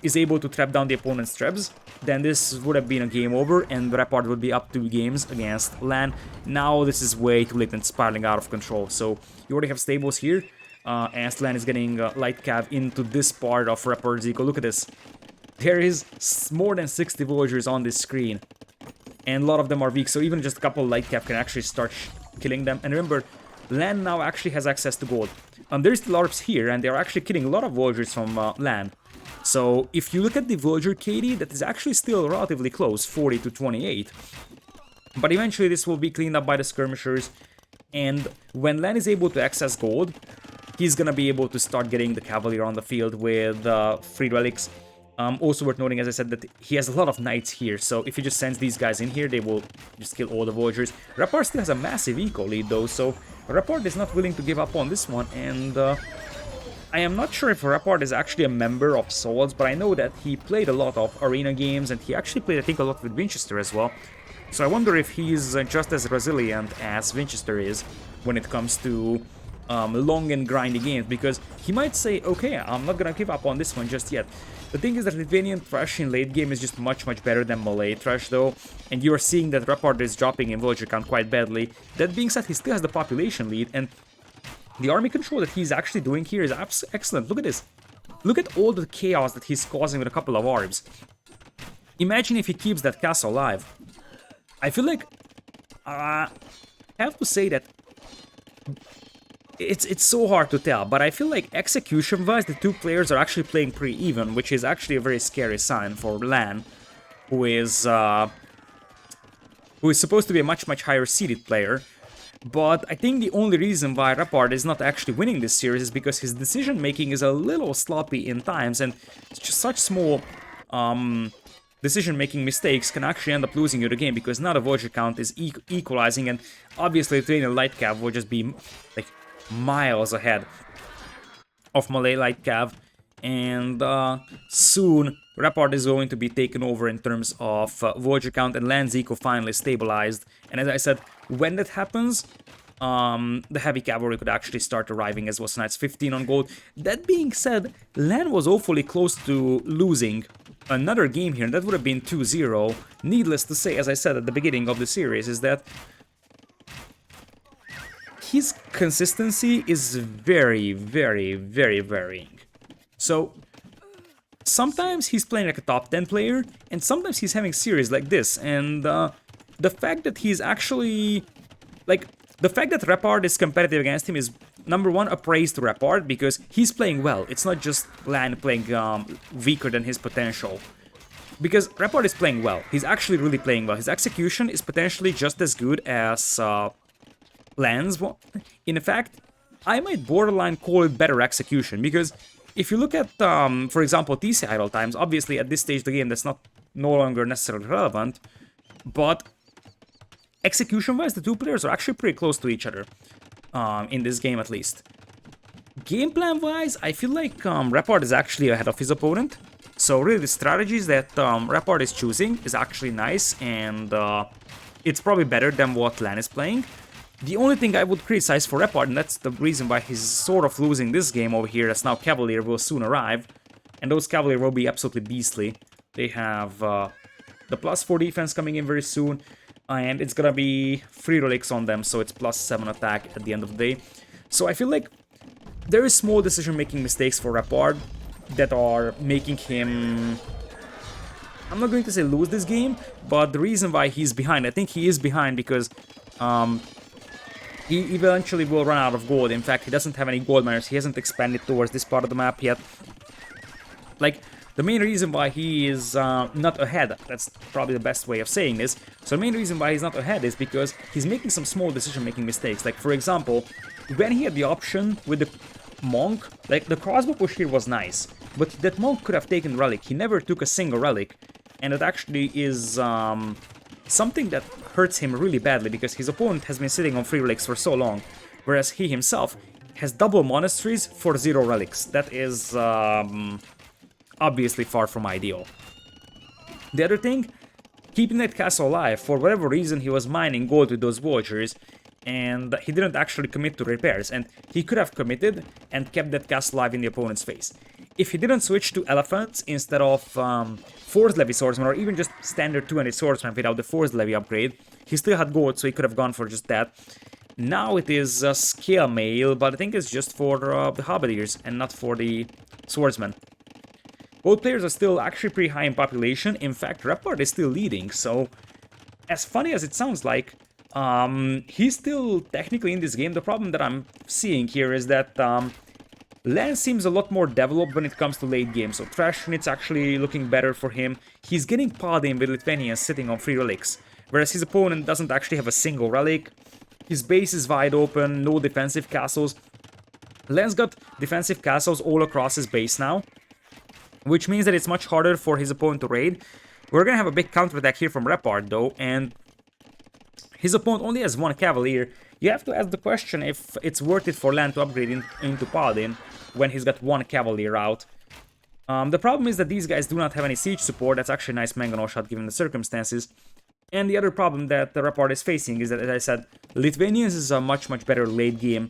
is able to trap down the opponent's trebs, then this would have been a game over, and Repard would be up 2 games against LaaaaN. Now this is way too late and spiraling out of control. So you already have stables here, as LaaaaN is getting Light Cav into this part of Repard's eco. Look at this. There is more than 60 villagers on this screen, and a lot of them are weak, so even just a couple Light Cav can actually start killing them. And remember, LaaaaN now actually has access to gold. there's the LARPs here, and they're actually killing a lot of villagers from LaaaaN. So if you look at the villager KD, that is actually still relatively close, 40 to 28. But eventually this will be cleaned up by the skirmishers, and when LaaaaN is able to access gold, he's gonna be able to start getting the cavalry on the field with free relics. Also worth noting, as I said, that he has a lot of knights here, so if he just sends these guys in here, they will just kill all the villagers. Repard still has a massive eco lead though, so Repard is not willing to give up on this one, and I am not sure if Repard is actually a member of Souls, but I know that he played a lot of arena games, and he actually played, I think, a lot with Winchester as well. So I wonder if he's just as resilient as Winchester is when it comes to long and grindy games, because he might say, okay, I'm not gonna give up on this one just yet. The thing is that Lithuanian Thresh in late game is just much better than Malay Thresh though, and you're seeing that Repard is dropping in villager count quite badly. That being said, he still has the population lead, and the army control that he's actually doing here is excellent. Look at this. Look at all the chaos that he's causing with a couple of orbs. Imagine if he keeps that castle alive. I feel like I have to say that it's so hard to tell, but I feel like execution-wise, the two players are actually playing pretty even, which is actually a very scary sign for LaaaaN, who is supposed to be a much higher seeded player. But I think the only reason why Repard is not actually winning this series is because his decision-making is a little sloppy in times, and just such small decision-making mistakes can actually end up losing you the game, because now the villager count is equalizing, and obviously Lithuanian Light Cav will just be like miles ahead of Malay Light Cav, and soon Repard is going to be taken over in terms of villager count, and LaaaaN's eco finally stabilized. And as I said, when that happens, the heavy cavalry could actually start arriving as well. So now it's 15 on gold. That being said, LaaaaN was awfully close to losing another game here, and that would have been 2-0. Needless to say, as I said at the beginning of the series, is that his consistency is very varying. So sometimes he's playing like a top 10 player, and sometimes he's having series like this, and the fact that he's actually, like, the fact that Repard is competitive against him is, number one, a praise to Repard, because he's playing well. It's not just LaaaaN playing weaker than his potential. Because Repard is playing well. He's actually really playing well. His execution is potentially just as good as LaaaaN's. In fact, I might borderline call it better execution, because if you look at, for example, TC idle times, obviously at this stage of the game that's no longer necessarily relevant, but execution-wise, the two players are actually pretty close to each other, in this game at least. Game plan-wise, I feel like Repard is actually ahead of his opponent, so really the strategies that Repard is choosing is actually nice, and it's probably better than what LaaaaN is playing. The only thing I would criticize for Repard, and that's the reason why he's sort of losing this game over here, as now Cavalier will soon arrive, and those Cavalier will be absolutely beastly. They have the +4 defense coming in very soon, and it's gonna be free relics on them, so it's +7 attack at the end of the day. So I feel like there is small decision-making mistakes for Repard that are making him, I'm not going to say lose this game, but the reason why he's behind, I think he is behind because he eventually will run out of gold. In fact, he doesn't have any gold miners. He hasn't expanded towards this part of the map yet. Like, the main reason why he is not ahead, that's probably the best way of saying this, so the main reason why he's not ahead is because he's making some small decision-making mistakes. Like, for example, when he had the option with the monk, like, the crossbow push here was nice, but that monk could have taken relic. He never took a single relic, and it actually is something that hurts him really badly, because his opponent has been sitting on free relics for so long, whereas he himself has double monasteries for 0 relics. That is obviously far from ideal. The other thing, keeping that castle alive, for whatever reason he was mining gold with those villagers, and he didn't actually commit to repairs, and he could have committed and kept that castle alive in the opponent's face. If he didn't switch to elephants instead of force levy swordsman, or even just standard 200 swordsman without the force levy upgrade, he still had gold, so he could have gone for just that. Now it is a scale mail, but I think it's just for the halberdiers and not for the swordsmen. Both players are still actually pretty high in population. In fact, Repard is still leading, so as funny as it sounds like, He's still technically in this game. The problem that I'm seeing here is that LaaaaN seems a lot more developed when it comes to late game, so Trashnit's actually looking better for him. He's getting pod in with Lithuanian sitting on 3 relics, whereas his opponent doesn't actually have a single relic. His base is wide open, no defensive castles. LaaaaN's got defensive castles all across his base now, which means that it's much harder for his opponent to raid. We're gonna have a big counterattack here from Repard though, and his opponent only has 1 Cavalier. You have to ask the question if it's worth it for LaaaaN to upgrade into Paladin when he's got 1 Cavalier out. The problem is that these guys do not have any siege support. That's actually a nice mangonel shot given the circumstances. And the other problem that the Repard is facing is that, as I said, Lithuanians is a much better late game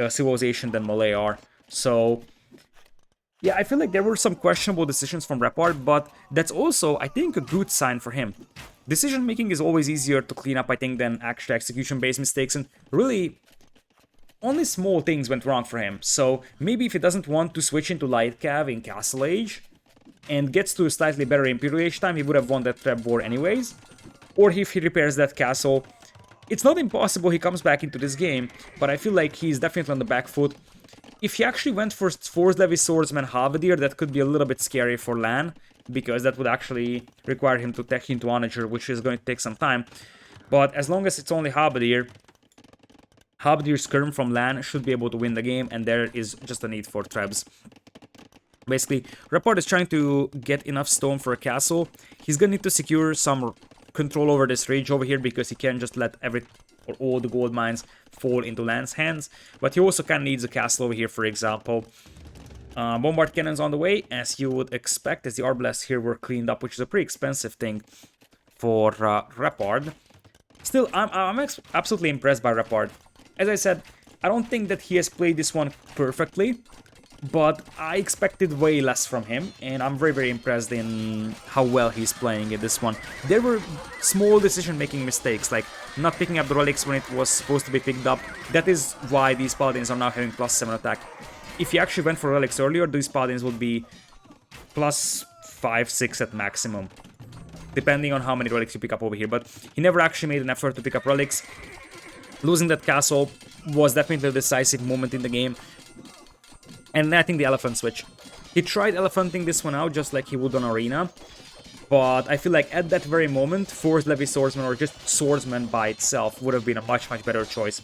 civilization than Malay are. So yeah, I feel like there were some questionable decisions from Repard, but that's also, I think, a good sign for him. Decision making is always easier to clean up, I think, than actual execution-based mistakes, and really, only small things went wrong for him. So maybe if he doesn't want to switch into Light Cav in Castle Age, and gets to a slightly better Imperial Age time, he would have won that Trap War anyways. Or if he repairs that castle, it's not impossible he comes back into this game, but I feel like he's definitely on the back foot. If he actually went for Force Levy Swordsman Halberdier, that could be a little bit scary for LaaaaN, because that would actually require him to tech into Onager, which is going to take some time. But as long as it's only Halberdier, Halberdier Skirm from LaaaaN should be able to win the game, and there is just a need for Trebs. Basically, Repard is trying to get enough stone for a castle. He's gonna need to secure some control over this ridge over here, because he can't just let all the gold mines fall into LaaaaN's hands. But he also kind of needs a castle over here, for example. Bombard cannons on the way, as you would expect, as the arbalasts here were cleaned up, which is a pretty expensive thing for Repard. Still, I'm absolutely impressed by Repard. As I said, I don't think that he has played this one perfectly, but I expected way less from him, and I'm very impressed in how well he's playing in this one. There were small decision-making mistakes, like not picking up the relics when it was supposed to be picked up. That is why these paladins are now having +7 attack. If he actually went for relics earlier, these paladins would be +5, 6 at maximum, depending on how many relics you pick up over here. But he never actually made an effort to pick up relics. Losing that castle was definitely a decisive moment in the game. And I think the elephant switch. He tried elephanting this one out just like he would on Arena, but I feel like at that very moment, Force Levy Swordsman or just Swordsman by itself would have been a much better choice.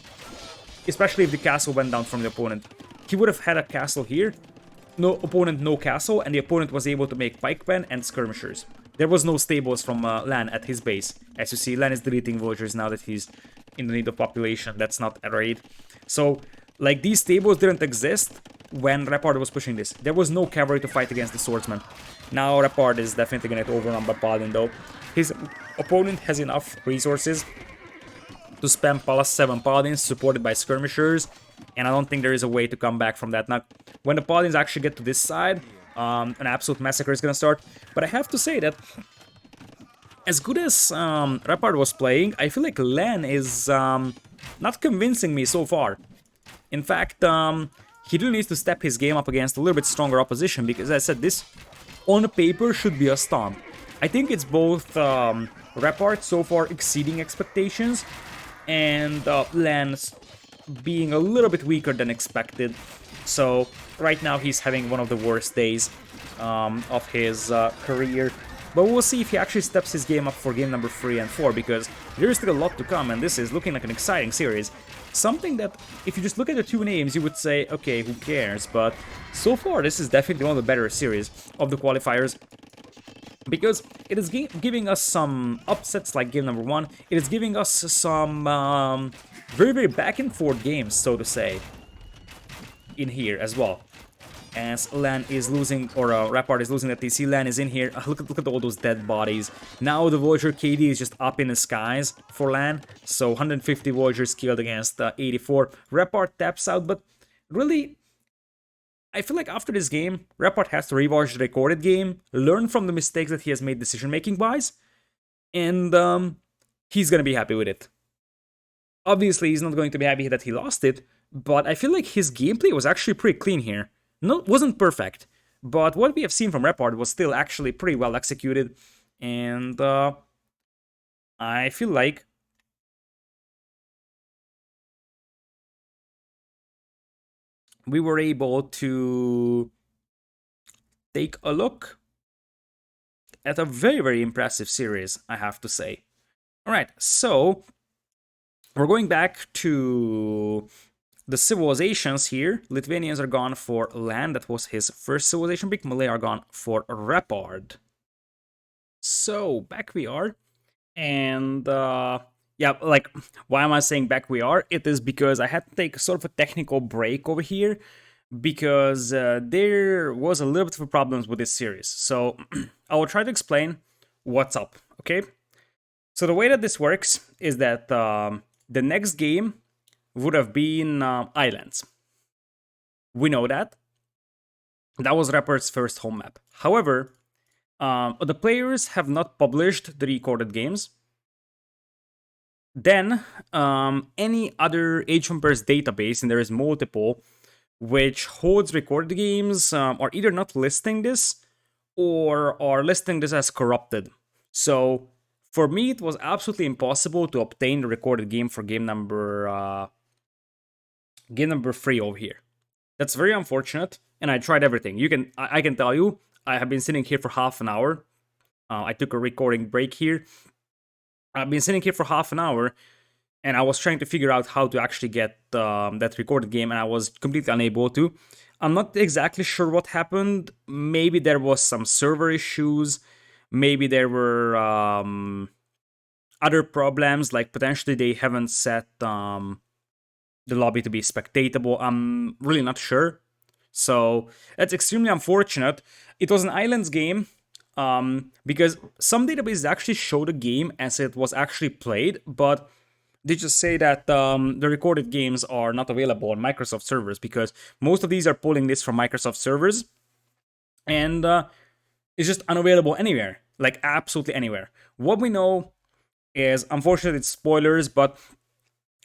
Especially if the castle went down from the opponent. He would have had a castle here, no opponent, no castle, and the opponent was able to make pikemen and skirmishers. There was no stables from LaaaaN at his base. As you see, LaaaaN is deleting villagers now that he's in the need of population. That's not a raid. So, like, these stables didn't exist when Repard was pushing this. There was no cavalry to fight against the swordsman. Now Repard is definitely going to get overrun by Paladin though. His opponent has enough resources to spam +7 Paladins supported by skirmishers, and I don't think there is a way to come back from that. Now, when the Paladins actually get to this side, an absolute massacre is going to start. But I have to say that as good as Repard was playing, I feel like LaaaaN is not convincing me so far. In fact, he really needs to step his game up against a little bit stronger opposition, because as I said, this on paper should be a stomp. I think it's both Repard so far exceeding expectations and LaaaaN being a little bit weaker than expected. So right now he's having one of the worst days of his career. But we'll see if he actually steps his game up for game number 3 and 4, because there is still a lot to come, and this is looking like an exciting series. Something that, if you just look at the two names, you would say, okay, who cares? But so far, this is definitely one of the better series of the qualifiers, because it is giving us some upsets like game number 1. It is giving us some very back and forth games, so to say, in here as well. As LaaaaN is losing, or Repard is losing that TC, LaaaaN is in here. Look at all those dead bodies. Now the Voyager KD is just up in the skies for LaaaaN. So 150 Voyagers killed against 84. Repard taps out, but really, I feel like after this game, Repard has to rewatch the recorded game, learn from the mistakes that he has made decision-making wise, and he's gonna be happy with it. Obviously, he's not going to be happy that he lost it, but I feel like his gameplay was actually pretty clean here. No, wasn't perfect, but what we have seen from Repard was still actually pretty well executed, and I feel like we were able to take a look at a very, very impressive series, I have to say. All right, so we're going back to the civilizations here. Lithuanians are gone for land. That was his first civilization pick. Malay are gone for Repard. So back we are. And yeah, like, why am I saying back we are? It is because I had to take sort of a technical break over here because there was a little bit of problems with this series. So I will try to explain what's up, okay? So the way that this works is that the next game would have been Islands. We know that. That was Repard's first home map. However, the players have not published the recorded games. Then, any other Age of Empires database, and there is multiple, which holds recorded games, are either not listing this or are listing this as corrupted. So, for me, it was absolutely impossible to obtain the recorded game for game number 3 over here. That's very unfortunate, and I tried everything. I can tell you, I have been sitting here for half an hour. I took a recording break here. I've been sitting here for half an hour, and I was trying to figure out how to actually get that recorded game, and I was completely unable to. I'm not exactly sure what happened. Maybe there was some server issues. Maybe there were other problems, like potentially they haven't set the lobby to be spectatable. I'm really not sure. So that's extremely unfortunate. It was an Islands game, because some databases actually show the game as it was actually played, but they just say that the recorded games are not available on Microsoft servers because most of these are pulling this from Microsoft servers, and it's just unavailable anywhere, like absolutely anywhere. What we know is, unfortunately, it's spoilers, but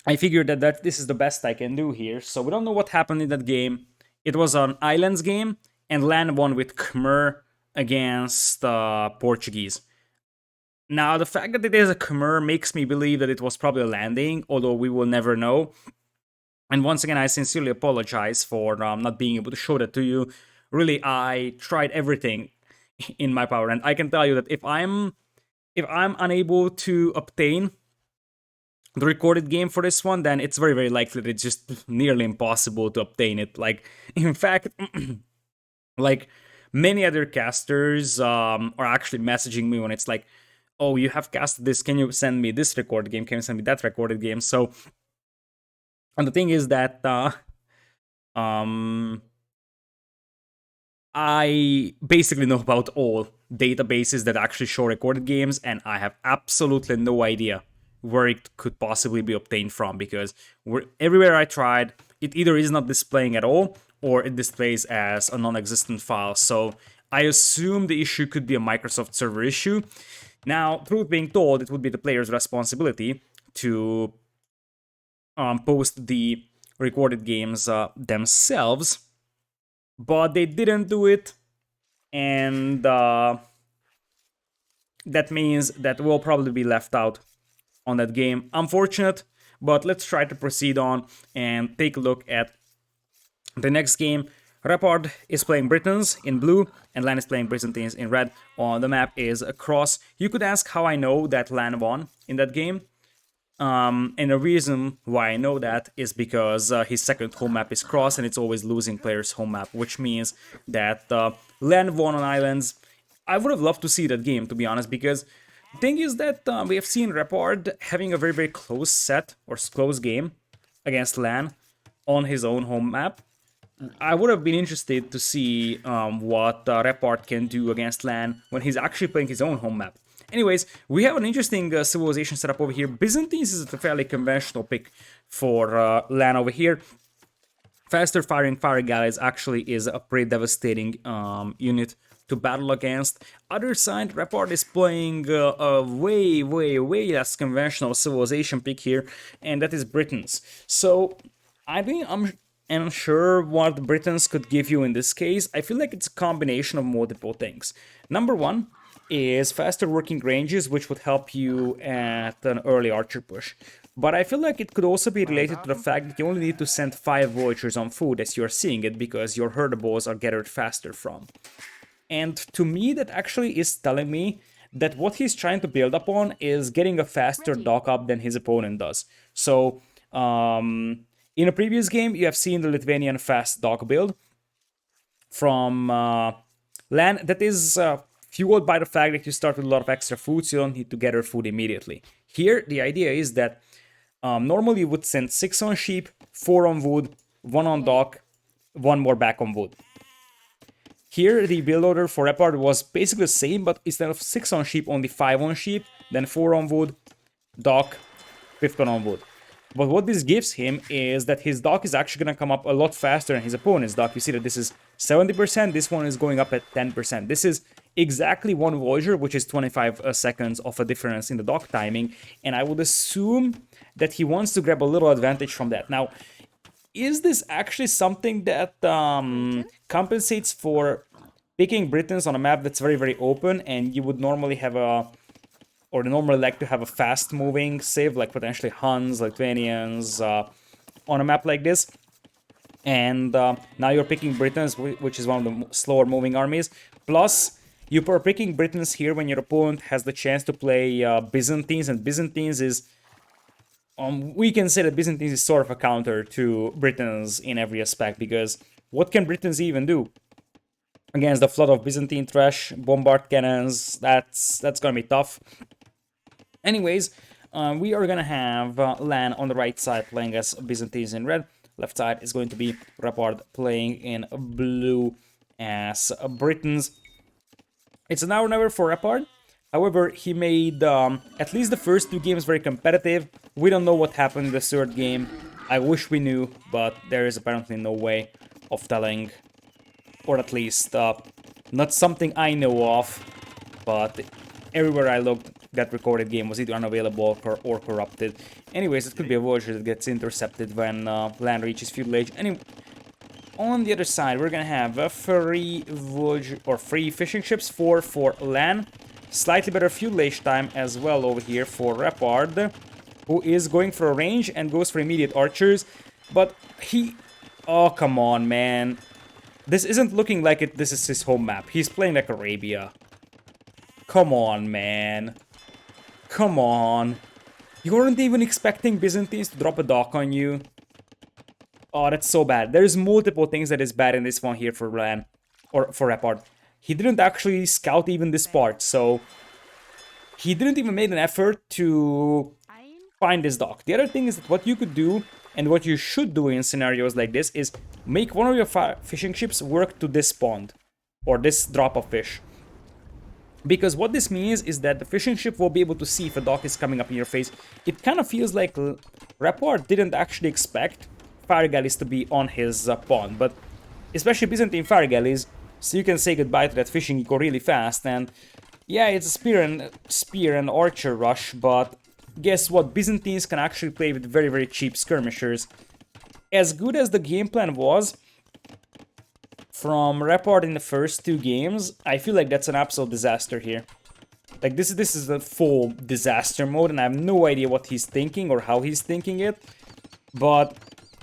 I figured that this is the best I can do here. So we don't know what happened in that game. It was an Islands game, and LaaaaN won with Khmer against Portuguese. Now, the fact that it is a Khmer makes me believe that it was probably a landing, although we will never know. And once again, I sincerely apologize for not being able to show that to you. Really, I tried everything in my power, and I can tell you that if I'm unable to obtain the recorded game for this one, then it's very, very likely that it's just nearly impossible to obtain it. Like, in fact, like, many other casters are actually messaging me when it's like, oh, you have casted this, can you send me this recorded game, can you send me that recorded game? So, and the thing is that I basically know about all databases that actually show recorded games, and I have absolutely no idea where it could possibly be obtained from, because everywhere I tried, it either is not displaying at all or it displays as a non-existent file. So I assume the issue could be a Microsoft server issue. Now, truth being told, it would be the player's responsibility to post the recorded games themselves, but they didn't do it, and that means that we'll probably be left out on that game. Unfortunate, but let's try to proceed on and take a look at the next game. Repard is playing Britons in blue, and LaaaaN is playing Byzantines in red. On the map is a cross. You could ask how I know that LaaaaN won in that game. And the reason why I know that is because his second home map is cross, and it's always losing player's home map, which means that LaaaaN won on Islands. I would have loved to see that game, to be honest, because the thing is that we have seen Repard having a very, very close set or close game against LaaaaN on his own home map. I would have been interested to see what Repard can do against LaaaaN when he's actually playing his own home map. Anyways, we have an interesting civilization setup over here. Byzantines is a fairly conventional pick for LaaaaN over here. Faster firing fire galleys actually is a pretty devastating unit to battle against. Other side, Repard is playing a way, way, way less conventional civilization pick here, and that is Britons. So I think I'm unsure what the Britons could give you in this case. I feel like it's a combination of multiple things. Number one, is faster working ranges, which would help you at an early archer push. But I feel like it could also be related to the fact that you only need to send 5 vultures on food as you're seeing it, because your herdables are gathered faster from. And to me, that actually is telling me that what he's trying to build upon is getting a faster dock up than his opponent does. So, in a previous game, you have seen the Lithuanian fast dock build from LaaaaN that is fueled by the fact that you start with a lot of extra food, so you don't need to gather food immediately. Here, the idea is that normally you would send 6 on sheep, 4 on wood, 1 on dock, 1 more back on wood. Here, the build order for Repard was basically the same, but instead of 6 on sheep, only 5 on sheep, then 4 on wood, dock, 5th one on wood. But what this gives him is that his dock is actually going to come up a lot faster than his opponent's dock. You see that this is 70%, this one is going up at 10%. This is exactly 1 Voyager, which is 25 seconds of a difference in the dock timing, and I would assume that he wants to grab a little advantage from that. Now, is this actually something that compensates for picking Britons on a map that's very, very open, and you would normally have or normally like to have a fast-moving civ, like potentially Huns, Lithuanians, on a map like this? And now you're picking Britons, which is one of the slower-moving armies. Plus, you are picking Britons here when your opponent has the chance to play Byzantines, and Byzantines is... we can say that Byzantines is sort of a counter to Britons in every aspect, because what can Britons even do against the flood of Byzantine trash, bombard cannons? That's gonna be tough. Anyways, we are gonna have LaaaaN on the right side playing as Byzantines in red. Left side is going to be Repard playing in blue as Britons. It's an hour never for Repard. However, he made at least the first 2 games very competitive. We don't know what happened in the 3rd game. I wish we knew, but there is apparently no way of telling. Or at least not something I know of. But everywhere I looked, that recorded game was either unavailable or corrupted. Anyways, it could be a Voyager that gets intercepted when LaaaaN reaches feudal age. Anyway, on the other side, we're gonna have a free Voyager or free fishing ships, 4 for LaaaaN. Slightly better feudal age time as well over here for Repard, who is going for a range and goes for immediate archers. But he... oh, come on, man. This isn't looking like it. This is his home map. He's playing like Arabia. Come on, man. Come on. You weren't even expecting Byzantines to drop a dock on you. Oh, that's so bad. There's multiple things that is bad in this one here for LaaaaN. Or for Repard. He didn't actually scout even this part, so he didn't even make an effort to find this dock. The other thing is that what you could do, and what you should do in scenarios like this, is make one of your fishing ships work to this pond, or this drop of fish. Because what this means is that the fishing ship will be able to see if a dock is coming up in your face. It kind of feels like Repard didn't actually expect fire galleys to be on his pond, but especially Byzantine fire galleys, so you can say goodbye to that fishing eco really fast. And yeah, it's a spear and archer rush, but guess what? Byzantines can actually play with very, very cheap skirmishers. As good as the game plan was from Repard in the first 2 games, I feel like that's an absolute disaster here. Like, this is a full disaster mode, and I have no idea what he's thinking or how he's thinking it. But,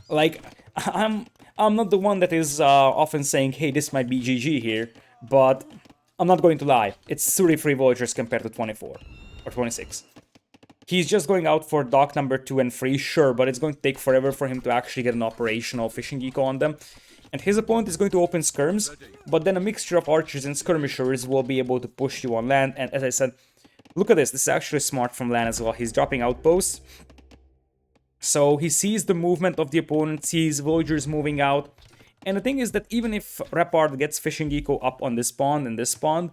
like, I'm not the one that is often saying, hey, this might be GG here, but I'm not going to lie. It's 33 Voyagers compared to 24, or 26. He's just going out for dock number 2 and 3, sure, but it's going to take forever for him to actually get an operational fishing eco on them. And his opponent is going to open skirms, but then a mixture of archers and skirmishers will be able to push you on land. And as I said, look at this. This is actually smart from LaaaaN as well. He's dropping outposts. So he sees the movement of the opponent, sees villagers moving out. And the thing is that even if Repard gets fishing eco up on this pond and this pond,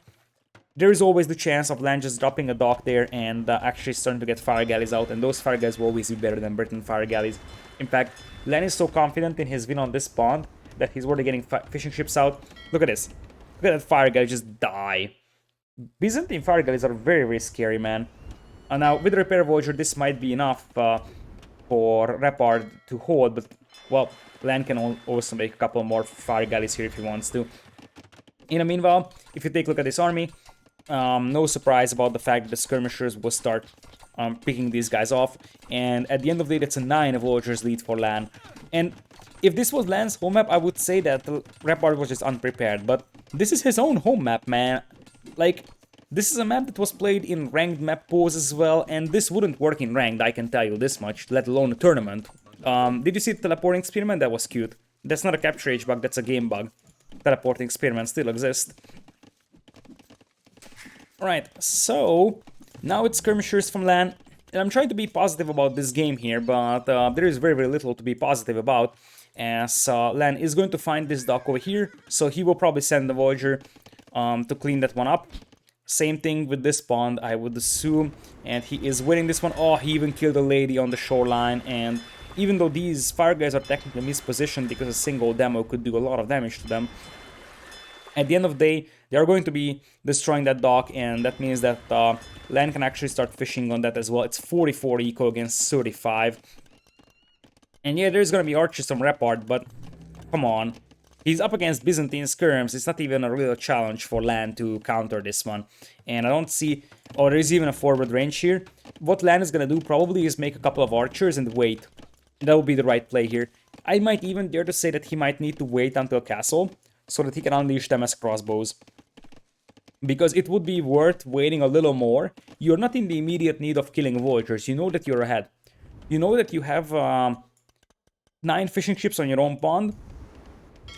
there is always the chance of LaaaaN just dropping a dock there and actually starting to get fire galleys out. And those fire galleys will always be better than Britain fire galleys. In fact, LaaaaN is so confident in his win on this pond that he's already getting fishing ships out. Look at this. Look at that fire galley just die. Byzantine fire galleys are very, very scary, man. And now, with Repair Voyager, this might be enough for Repard to hold, but, well, LaaaaN can also make a couple more fire galleys here if he wants to. In the meanwhile, if you take a look at this army, No surprise about the fact that the skirmishers will start picking these guys off. And at the end of the day, that's a 9 villagers lead for LaaaaN. And if this was LaaAN's home map, I would say that Repard was just unprepared. But this is his own home map, man. Like, this is a map that was played in ranked map pools as well, and this wouldn't work in ranked, I can tell you this much, let alone a tournament. Did you see the teleporting experiment? That was cute. That's not a capture age bug, that's a game bug. Teleporting experiments still exist. Alright, so now it's skirmishers from LaaaaN, and I'm trying to be positive about this game here, but there is very little to be positive about, as LaaaaN is going to find this dock over here, so he will probably send the Voyager to clean that one up. Same thing with this pond, I would assume, and he is winning this one. Oh, he even killed a lady on the shoreline, and even though these fire guys are technically mispositioned because a single demo could do a lot of damage to them, at the end of the day, they are going to be destroying that dock, and that means that LaaaaN can actually start fishing on that as well. It's 44 eco against 35. And yeah, there's going to be archers from Repard, but come on. He's up against Byzantine skirms. It's not even a real challenge for LaaaaN to counter this one. And I don't see... Oh, there is even a forward range here. What LaaaaN is going to do probably is make a couple of archers and wait. That would be the right play here. I might even dare to say that he might need to wait until castle, so that he can unleash them as crossbows. Because it would be worth waiting a little more. You're not in the immediate need of killing villagers. You know that you're ahead. You know that you have 9 fishing ships on your own pond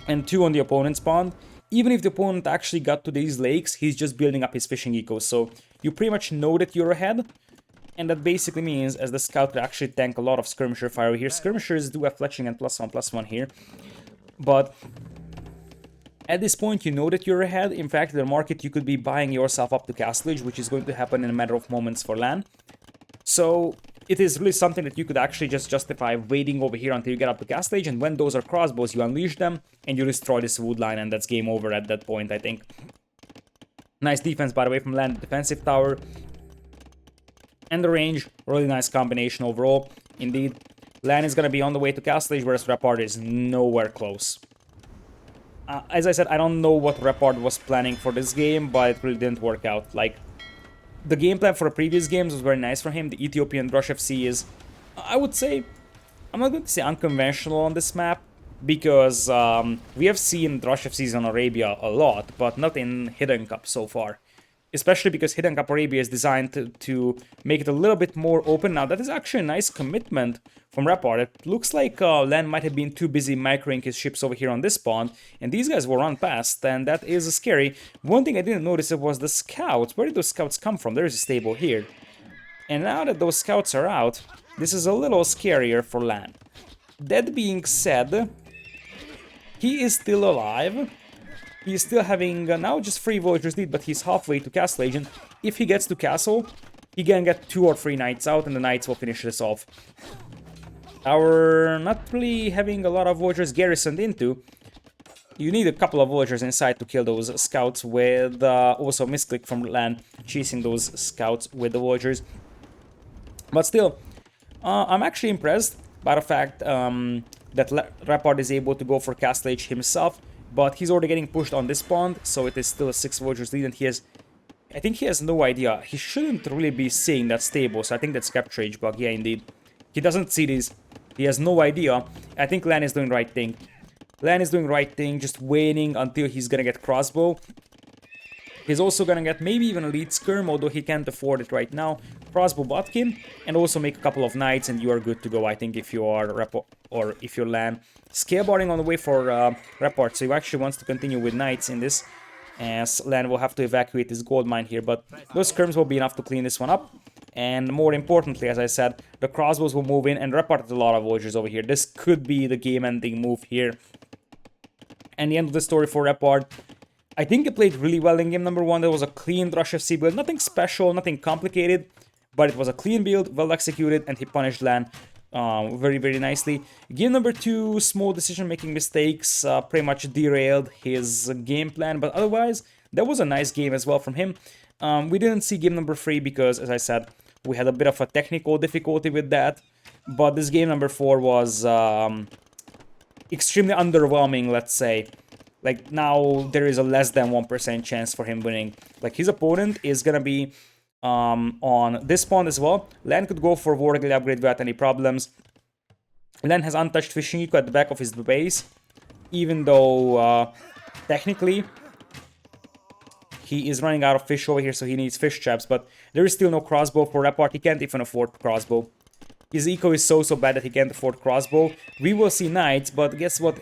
and 2 on the opponent's pond. Even if the opponent actually got to these lakes, he's just building up his fishing eco. So you pretty much know that you're ahead. And that basically means, as the scout could actually tank a lot of skirmisher fire here. Skirmishers do have fletching and +1/+1 here. But at this point, you know that you're ahead. In fact, in the market, you could be buying yourself up to castlage, which is going to happen in a matter of moments for LaaaaN. So it is really something that you could actually just justify waiting over here until you get up to castlage, and when those are crossbows, you unleash them, and you destroy this wood line, and that's game over at that point, I think. Nice defense, by the way, from LaaaaN. Defensive tower and the range, really nice combination overall. Indeed, LaaaaN is going to be on the way to castlage, whereas Repard is nowhere close. As I said, I don't know what Repard was planning for this game, but it really didn't work out. Like, the game plan for the previous games was very nice for him. The Ethiopian Drush FC is, I would say, I'm not going to say unconventional on this map, because we have seen Drush FCs on Arabia a lot, but not in Hidden Cup so far. Especially because Hidden Cup Arabia is designed to make it a little bit more open. Now, that is actually a nice commitment from Repard. It looks like LaaaaN might have been too busy microing his ships over here on this pond, and these guys will run past, and that is scary. One thing I didn't notice was the scouts. Where did those scouts come from? There is a stable here. And now that those scouts are out, this is a little scarier for LaaaaN. That being said, he is still alive. He's still having now just 3 villagers lead, but he's halfway to Castle Agent. If he gets to Castle, he can get 2 or 3 knights out, and the knights will finish this off. Our not really having a lot of villagers garrisoned into. You need a couple of villagers inside to kill those scouts with also misclick from LaaaaN, chasing those scouts with the villagers. But still, I'm actually impressed by the fact that Repard is able to go for Castle Age himself. But he's already getting pushed on this pond, so it is still a 6 villagers lead, and he has... I think he has no idea. He shouldn't really be seeing that stable, so I think that's capture age bug. Yeah, indeed. He doesn't see these. He has no idea. I think LaaaaN is doing the right thing. LaaaaN is doing the right thing, just waiting until he's gonna get crossbow. He's also gonna get maybe even a lead skirm, although he can't afford it right now. Crossbow Botkin, and also make a couple of knights, and you are good to go, I think, if you are Repard, or if you're LaaaaN. Scale boarding on the way for Repard, so he actually wants to continue with knights in this, as LaaaaN will have to evacuate his gold mine here, but those skirms will be enough to clean this one up. And more importantly, as I said, the crossbows will move in, and Repard has a lot of villagers over here. This could be the game-ending move here. And the end of the story for Repard. I think he played really well in game number 1. There was a clean Drush FC build, nothing special, nothing complicated, but it was a clean build, well executed, and he punished LaaaaN very nicely. Game number 2, small decision-making mistakes, pretty much derailed his game plan, but otherwise, that was a nice game as well from him. We didn't see game number 3 because, as I said, we had a bit of a technical difficulty with that, but this game number 4 was extremely underwhelming, let's say. Like, now there is a less than 1% chance for him winning. Like, his opponent is gonna be on this pawn as well. LaaaaN could go for Wargali upgrade without any problems. LaaaaN has untouched fishing eco at the back of his base, even though technically he is running out of fish over here, so he needs fish traps, but there is still no crossbow for Repard. He can't even afford crossbow. His eco is so bad that he can't afford crossbow. We will see knights, but guess what?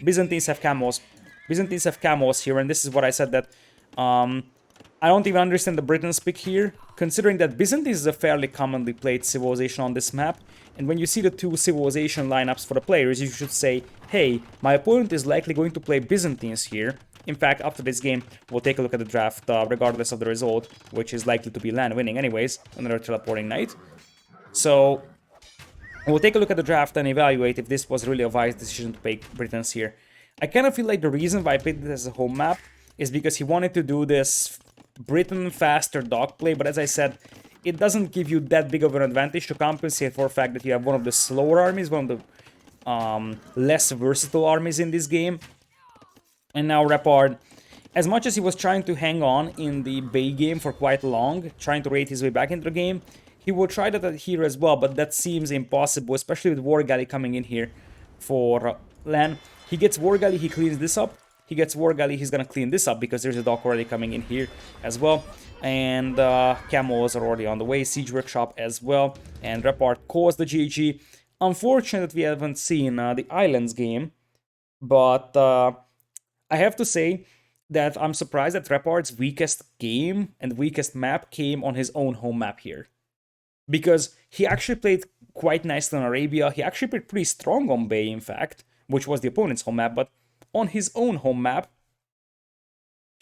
Byzantines have camels. Byzantines have camels here, and this is what I said, that I don't even understand the Britons pick here, considering that Byzantines is a fairly commonly played civilization on this map, and when you see the two civilization lineups for the players, you should say, hey, my opponent is likely going to play Byzantines here. In fact, after this game, we'll take a look at the draft, regardless of the result, which is likely to be LaaaaN winning anyways, another teleporting knight. So, we'll take a look at the draft and evaluate if this was really a wise decision to pick Britons here. I kind of feel like the reason why I picked this as a home map is because he wanted to do this Britain faster dog play, but as I said, it doesn't give you that big of an advantage to compensate for the fact that you have one of the slower armies, one of the less versatile armies in this game. And now Repard, as much as he was trying to hang on in the Bay game for quite long, trying to raid his way back into the game, he will try that here as well, but that seems impossible, especially with War Galley coming in here for LaaaaN. He gets War Galley, he cleans this up. He gets War Galley, he's gonna clean this up because there's a dock already coming in here as well. And camels are already on the way, Siege Workshop as well. And Repard calls the GG. Unfortunate we haven't seen the Islands game, but I have to say that I'm surprised that Repard's weakest game and weakest map came on his own home map here. Because he actually played quite nicely on Arabia, he actually played pretty strong on Bay, in fact, which was the opponent's home map, but on his own home map,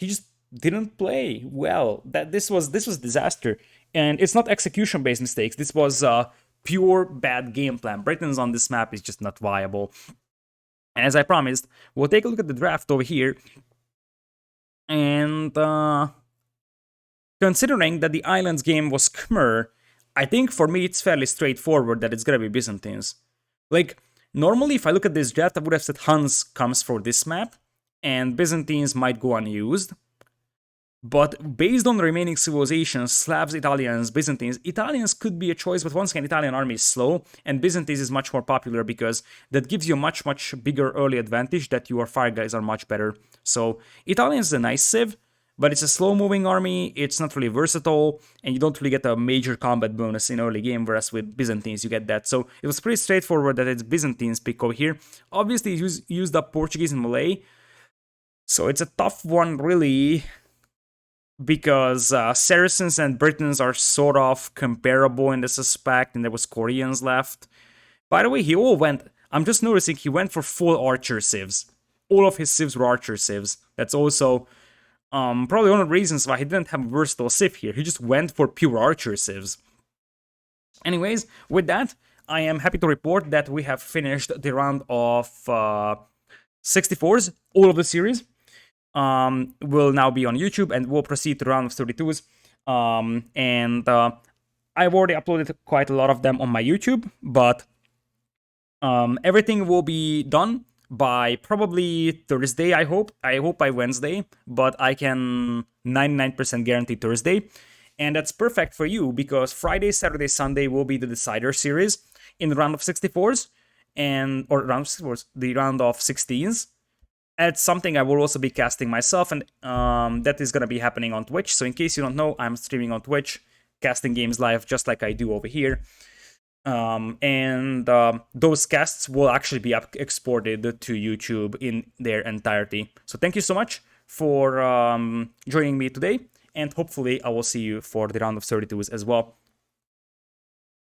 he just didn't play well. This was disaster, and it's not execution-based mistakes. This was pure bad game plan. Britons on this map is just not viable. And as I promised, we'll take a look at the draft over here, and considering that the Islands game was Khmer, I think for me it's fairly straightforward that it's gonna be Byzantines. Like, normally, if I look at this draft, I would have said Huns comes for this map, and Byzantines might go unused. But based on the remaining civilizations, Slavs, Italians, Byzantines, Italians could be a choice, but once again, Italian army is slow, and Byzantines is much more popular because that gives you a much bigger early advantage that your fire guys are much better. So, Italians is a nice civ, but it's a slow-moving army, it's not really versatile, and you don't really get a major combat bonus in early game, whereas with Byzantines you get that. So it was pretty straightforward that it's Byzantines pick over here. Obviously, he used up Portuguese and Malay, so it's a tough one, really, because Saracens and Britons are sort of comparable in this aspect, and there was Koreans left. By the way, he all went... I'm just noticing he went for full archer civs. All of his civs were archer civs. That's also... probably one of the reasons why he didn't have a versatile civ here. He just went for pure archer civs. Anyways, with that, I am happy to report that we have finished the round of 64s, all of the series. Will now be on YouTube, and we'll proceed to the round of 32s. I've already uploaded quite a lot of them on my YouTube, but everything will be done by probably Thursday, I hope. I hope by Wednesday, but I can 99% guarantee Thursday. And that's perfect for you, because Friday, Saturday, Sunday will be the Decider series in the round of 64s, or round of 64s, the round of 16s. It's something I will also be casting myself, and that is going to be happening on Twitch. So in case you don't know, I'm streaming on Twitch, casting games live just like I do over here. Those casts will actually be exported to YouTube in their entirety. So thank you so much for joining me today, and hopefully I will see you for the round of 32s as well.